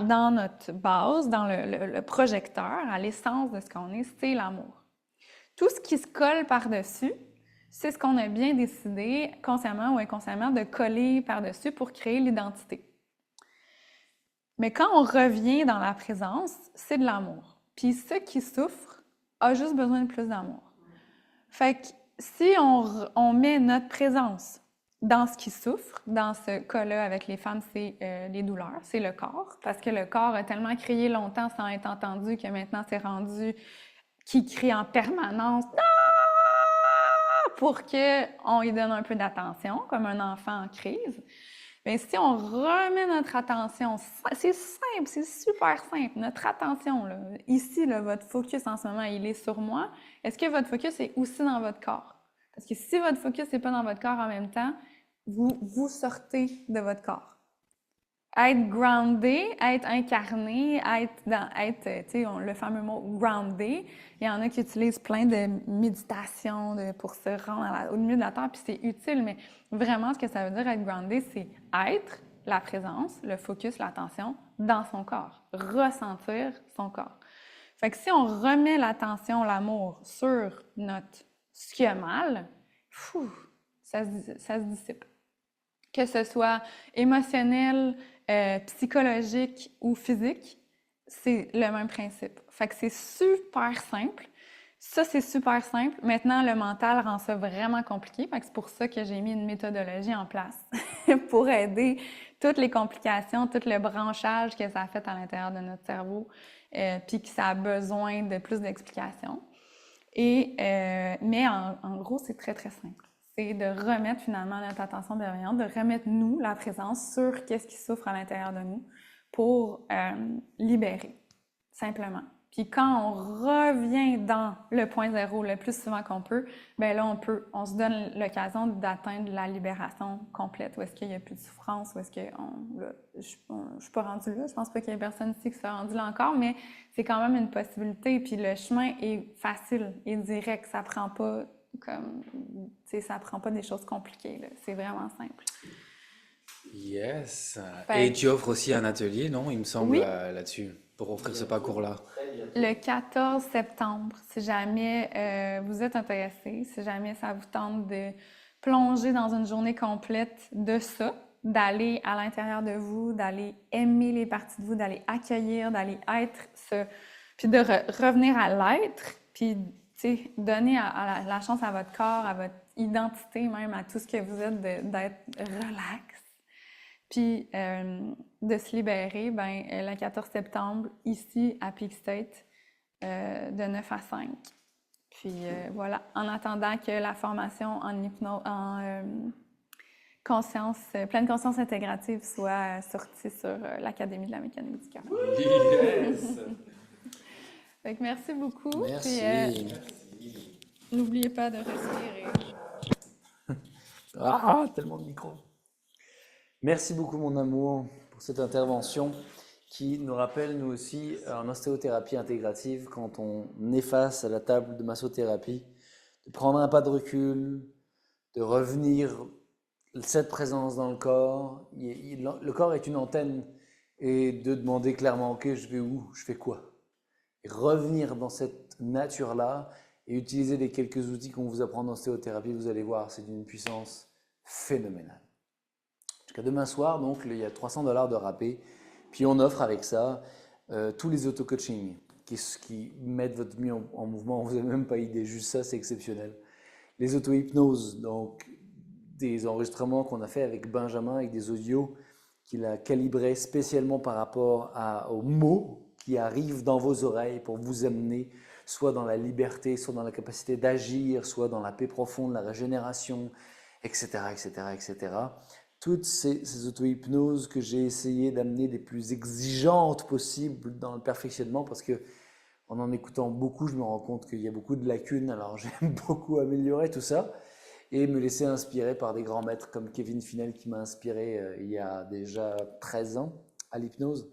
dans notre base, dans le projecteur, à l'essence de ce qu'on est, c'est l'amour. Tout ce qui se colle par-dessus, c'est ce qu'on a bien décidé, consciemment ou inconsciemment, de coller par-dessus pour créer l'identité. Mais quand on revient dans la présence, c'est de l'amour. Puis ceux qui souffrent ont juste besoin de plus d'amour. Fait que si on met notre présence dans ce qui souffre, dans ce cas-là avec les femmes, c'est les douleurs, c'est le corps, parce que le corps a tellement crié longtemps sans être entendu que maintenant c'est rendu qu'il crie en permanence pour qu'on lui donne un peu d'attention, comme un enfant en crise. Bien, si on remet notre attention, c'est simple, c'est super simple, notre attention, là, ici, là, votre focus en ce moment, il est sur moi. Est-ce que votre focus est aussi dans votre corps? Parce que si votre focus n'est pas dans votre corps en même temps, vous sortez de votre corps. Être groundé, être incarné, le fameux mot groundé. Il y en a qui utilisent plein de méditations pour se rendre au milieu de la terre, puis c'est utile, mais vraiment, ce que ça veut dire être groundé, c'est être la présence, le focus, l'attention dans son corps, ressentir son corps. Fait que si on remet l'attention, l'amour sur ce qui a mal, ça se dissipe. Que ce soit émotionnel, psychologique ou physique, c'est le même principe. Fait que c'est super simple. Ça, c'est super simple. Maintenant, le mental rend ça vraiment compliqué. Fait que c'est pour ça que j'ai mis une méthodologie en place pour aider toutes les complications, tout le branchage que ça a fait à l'intérieur de notre cerveau, puis que ça a besoin de plus d'explications. Mais en gros, c'est très, très simple. C'est de remettre finalement notre attention bienveillante, de remettre nous, la présence, sur qu'est-ce qui souffre à l'intérieur de nous pour libérer, simplement. Puis quand on revient dans le point zéro le plus souvent qu'on peut, bien là, on se donne l'occasion d'atteindre la libération complète, où est-ce qu'il n'y a plus de souffrance, où est-ce que je suis pas rendue là, je pense pas qu'il y ait personne ici qui soit rendu là encore, mais c'est quand même une possibilité. Puis le chemin est facile et direct, ça prend pas des choses compliquées, là. C'est vraiment simple. Yes. Fait Et tu offres aussi un atelier, non? Il me semble, Oui. Là-dessus, pour offrir ce parcours-là. Le 14 septembre, si jamais vous êtes intéressé, si jamais ça vous tente de plonger dans une journée complète de ça, d'aller à l'intérieur de vous, d'aller aimer les parties de vous, d'aller accueillir, d'aller être puis de revenir à l'être, puis donner la chance à votre corps, à votre identité même, à tout ce que vous êtes, d'être relax. Puis de se libérer, le 14 septembre, ici à Peak State, de 9 à 5. Puis voilà, en attendant que la formation en pleine conscience intégrative soit sortie sur l'Académie de la mécanique du cœur. Yes! Fait que merci beaucoup. Merci. Puis, n'oubliez pas de respirer. Tellement de micros. Merci beaucoup, mon amour, pour cette intervention qui nous rappelle, nous aussi, en ostéothérapie intégrative, quand on est face à la table de massothérapie, de prendre un pas de recul, de revenir cette présence dans le corps. Le corps est une antenne et de demander clairement, OK, je vais où? Je fais quoi? Et revenir dans cette nature-là et utiliser les quelques outils qu'on vous apprend en ostéothérapie, vous allez voir, c'est d'une puissance phénoménale. Jusqu'à demain soir, donc, il y a $300 de râpé. Puis on offre avec ça tous les auto-coachings qui mettent votre vie en mouvement. Vous n'avez même pas idée, juste ça, c'est exceptionnel. Les auto-hypnoses, donc des enregistrements qu'on a fait avec Benjamin, avec des audios qu'il a calibrés spécialement par rapport aux mots qui arrivent dans vos oreilles pour vous amener soit dans la liberté, soit dans la capacité d'agir, soit dans la paix profonde, la régénération, etc., etc., etc. Toutes ces auto-hypnoses que j'ai essayé d'amener les plus exigeantes possibles dans le perfectionnement, parce que en écoutant beaucoup, je me rends compte qu'il y a beaucoup de lacunes, alors j'aime beaucoup améliorer tout ça et me laisser inspirer par des grands maîtres comme Kevin Finel qui m'a inspiré il y a déjà 13 ans à l'hypnose,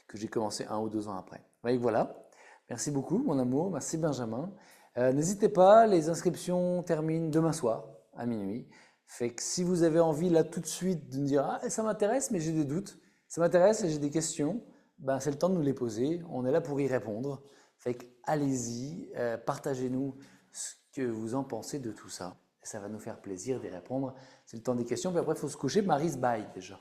que j'ai commencé 1 ou 2 ans après. Et voilà, merci beaucoup mon amour, merci Benjamin. N'hésitez pas, les inscriptions terminent demain soir à minuit. Fait que si vous avez envie là tout de suite de me dire « Ah, ça m'intéresse mais j'ai des doutes, ça m'intéresse et j'ai des questions », ben, c'est le temps de nous les poser, on est là pour y répondre. Fait que allez-y, partagez-nous ce que vous en pensez de tout ça. Et ça va nous faire plaisir d'y répondre. C'est le temps des questions, puis après il faut se coucher. Marie se baille déjà.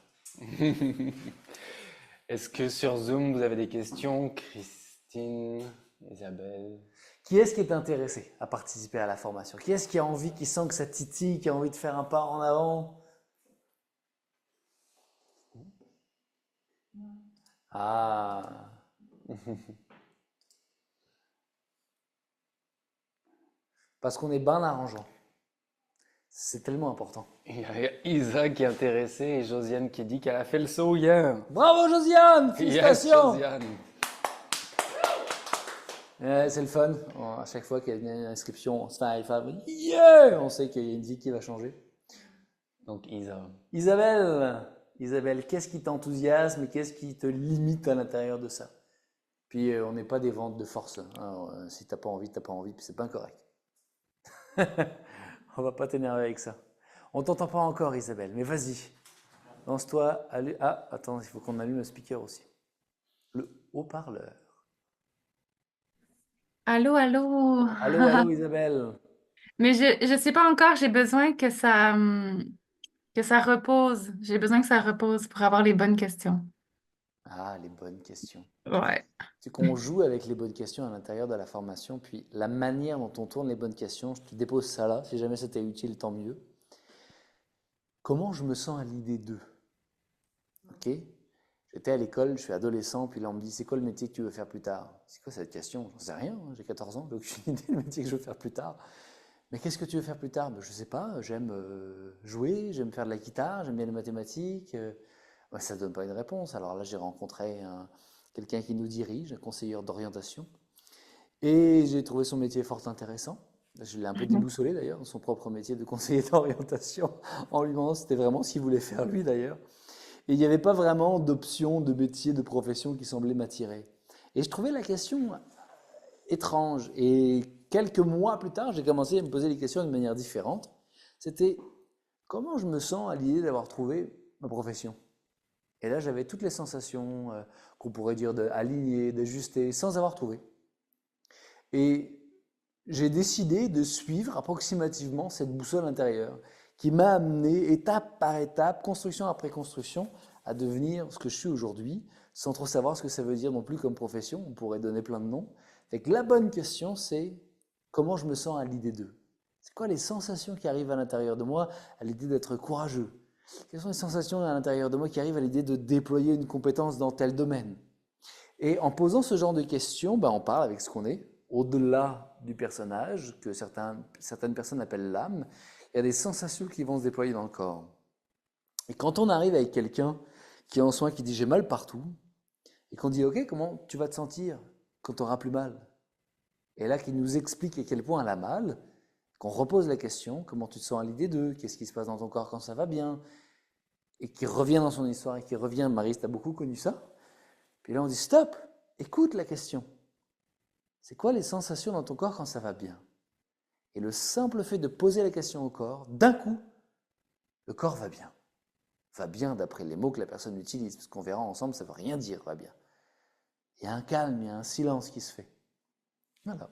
Est-ce que sur Zoom, vous avez des questions? Christine, Isabelle? Qui est-ce qui est intéressé à participer à la formation? Qui est-ce qui a envie, qui sent que ça titille, qui a envie de faire un pas en avant? Ah. Parce qu'on est bien arrangeant. C'est tellement important. Il y a Isa qui est intéressée et Josiane qui dit qu'elle a fait le saut hier. Bravo Josiane! Yes, Félicitations! Josiane. C'est le fun. À chaque fois qu'il y a une inscription, on se fait yeah! On sait qu'il y a une vie qui va changer. Donc Isa. Isabelle, qu'est-ce qui t'enthousiasme et qu'est-ce qui te limite à l'intérieur de ça? Puis on n'est pas des ventes de force. Alors, si t'as pas envie, puis c'est pas correct. On va pas t'énerver avec ça. On t'entend pas encore, Isabelle, mais vas-y. Lance-toi. Ah, attends, il faut qu'on allume le speaker aussi. Le haut-parleur. Allô, allô. Allô, Isabelle. Mais je sais pas encore, j'ai besoin que ça repose. J'ai besoin que ça repose pour avoir les bonnes questions. Ah, les bonnes questions. Ouais. C'est qu'on joue avec les bonnes questions à l'intérieur de la formation, puis la manière dont on tourne les bonnes questions, je te dépose ça là, si jamais c'était utile, tant mieux. Comment je me sens à l'idée d'eux? Ok? J'étais à l'école, je suis adolescent, puis là on me dit c'est quoi le métier que tu veux faire plus tard? C'est quoi cette question? J'en sais rien, j'ai 14 ans, j'ai aucune idée du métier que je veux faire plus tard. Mais qu'est-ce que tu veux faire plus tard? Ben, je sais pas, j'aime jouer, j'aime faire de la guitare, j'aime bien les mathématiques. Ouais, ça ne donne pas une réponse. Alors là j'ai rencontré quelqu'un qui nous dirige, un conseiller d'orientation, et j'ai trouvé son métier fort intéressant. Je l'ai un peu déboussolé d'ailleurs, dans son propre métier de conseiller d'orientation, en lui demandant si c'était vraiment ce qu'il voulait faire lui d'ailleurs. Et il n'y avait pas vraiment d'option, de métier, de profession qui semblait m'attirer. Et je trouvais la question étrange. Et quelques mois plus tard, j'ai commencé à me poser les questions d'une manière différente. C'était comment je me sens à l'idée d'avoir trouvé ma profession. Et là, j'avais toutes les sensations qu'on pourrait dire d'aligner, d'ajuster, sans avoir trouvé. Et j'ai décidé de suivre approximativement cette boussole intérieure qui m'a amené étape par étape, construction après construction, à devenir ce que je suis aujourd'hui, sans trop savoir ce que ça veut dire non plus comme profession. On pourrait donner plein de noms. Fait que la bonne question, c'est comment je me sens à l'idée d'eux. C'est quoi les sensations qui arrivent à l'intérieur de moi à l'idée d'être courageux? Quelles sont les sensations à l'intérieur de moi qui arrivent à l'idée de déployer une compétence dans tel domaine? Et en posant ce genre de questions, on parle avec ce qu'on est, au-delà du personnage, que certaines personnes appellent l'âme. Il y a des sensations qui vont se déployer dans le corps. Et quand on arrive avec quelqu'un qui est en soin, qui dit « j'ai mal partout », et qu'on dit « ok, comment tu vas te sentir quand tu auras plus mal ?» Et là, qui nous explique à quel point elle a mal, qu'on repose la question « comment tu te sens à l'idée d'eux? Qu'est-ce qui se passe dans ton corps quand ça va bien ?» Et qui revient dans son histoire et qui revient, Marie, tu as beaucoup connu ça. Puis là, on dit « stop, écoute la question. C'est quoi les sensations dans ton corps quand ça va bien ?» Et le simple fait de poser la question au corps, d'un coup, le corps va bien. Va bien d'après les mots que la personne utilise, parce qu'on verra ensemble, ça ne veut rien dire, va bien. Il y a un calme, il y a un silence qui se fait. Voilà.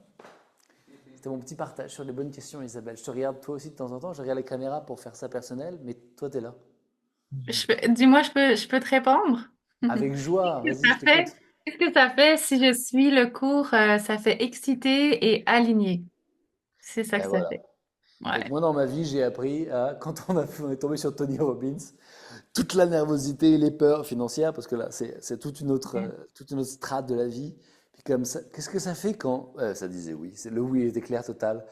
C'était mon petit partage sur les bonnes questions, Isabelle. Je te regarde toi aussi de temps en temps, je regarde les caméras pour faire ça personnel, mais toi, tu es là. Dis-moi, je peux te répondre? Avec joie, Qu'est-ce vas-y, que je ça fait? t'écoute. Qu'est-ce que ça fait si je suis le cours? Ça fait excité et aligné. C'est ça que Ben ça voilà. fait. Fait que Ouais. moi, dans ma vie, j'ai appris à, quand on est tombé sur Tony Robbins, toute la nervosité et les peurs financières, parce que là, c'est toute une autre strate de la vie. Puis comme ça, qu'est-ce que ça fait quand ça disait oui, le oui était clair total.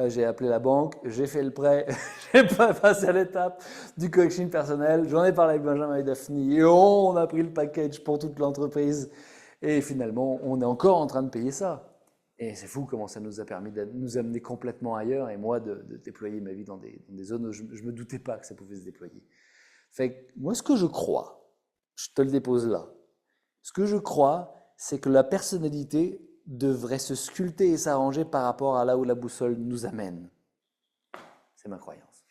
J'ai appelé la banque, j'ai fait le prêt, j'ai pas passé à l'étape du coaching personnel. J'en ai parlé avec Benjamin et Daphne et on a pris le package pour toute l'entreprise. Et finalement, on est encore en train de payer ça. Et c'est fou comment ça nous a permis de nous amener complètement ailleurs et moi de déployer ma vie dans des zones où je ne me doutais pas que ça pouvait se déployer. Fait que moi, ce que je crois, je te le dépose là, ce que je crois, c'est que la personnalité devrait se sculpter et s'arranger par rapport à là où la boussole nous amène. C'est ma croyance.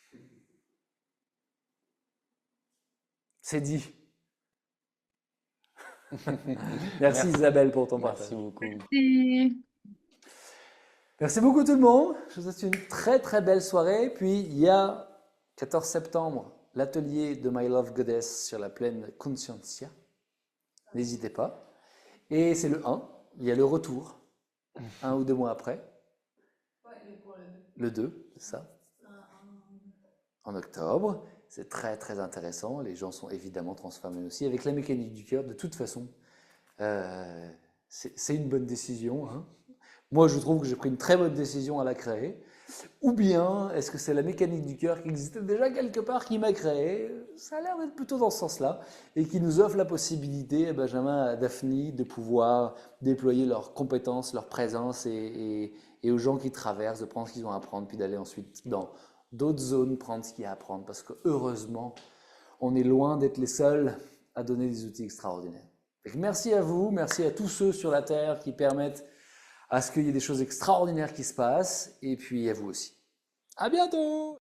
C'est dit. Merci Isabelle pour ton partage. Merci beaucoup. Merci. Merci beaucoup tout le monde. Je vous souhaite une très très belle soirée. Puis il y a 14 septembre l'atelier de My Love Goddess sur la plaine Consciencia. N'hésitez pas. Et c'est le 1. Il y a le retour, 1 ou 2 mois après. Le 2, c'est ça. En octobre. C'est très très intéressant. Les gens sont évidemment transformés aussi. Avec la mécanique du cœur, de toute façon, c'est une bonne décision. Hein. Moi, je trouve que j'ai pris une très bonne décision à la créer. Ou bien, est-ce que c'est la mécanique du cœur qui existait déjà quelque part qui m'a créé? Ça a l'air d'être plutôt dans ce sens-là. Et qui nous offre la possibilité, à Benjamin, à Daphne, de pouvoir déployer leurs compétences, leur présence et aux gens qui traversent, de prendre ce qu'ils ont à apprendre, puis d'aller ensuite dans d'autres zones, prendre ce qu'il y a à apprendre. Parce que heureusement, on est loin d'être les seuls à donner des outils extraordinaires. Donc, merci à vous, merci à tous ceux sur la Terre qui permettent à ce qu'il y ait des choses extraordinaires qui se passent, et puis à vous aussi. À bientôt!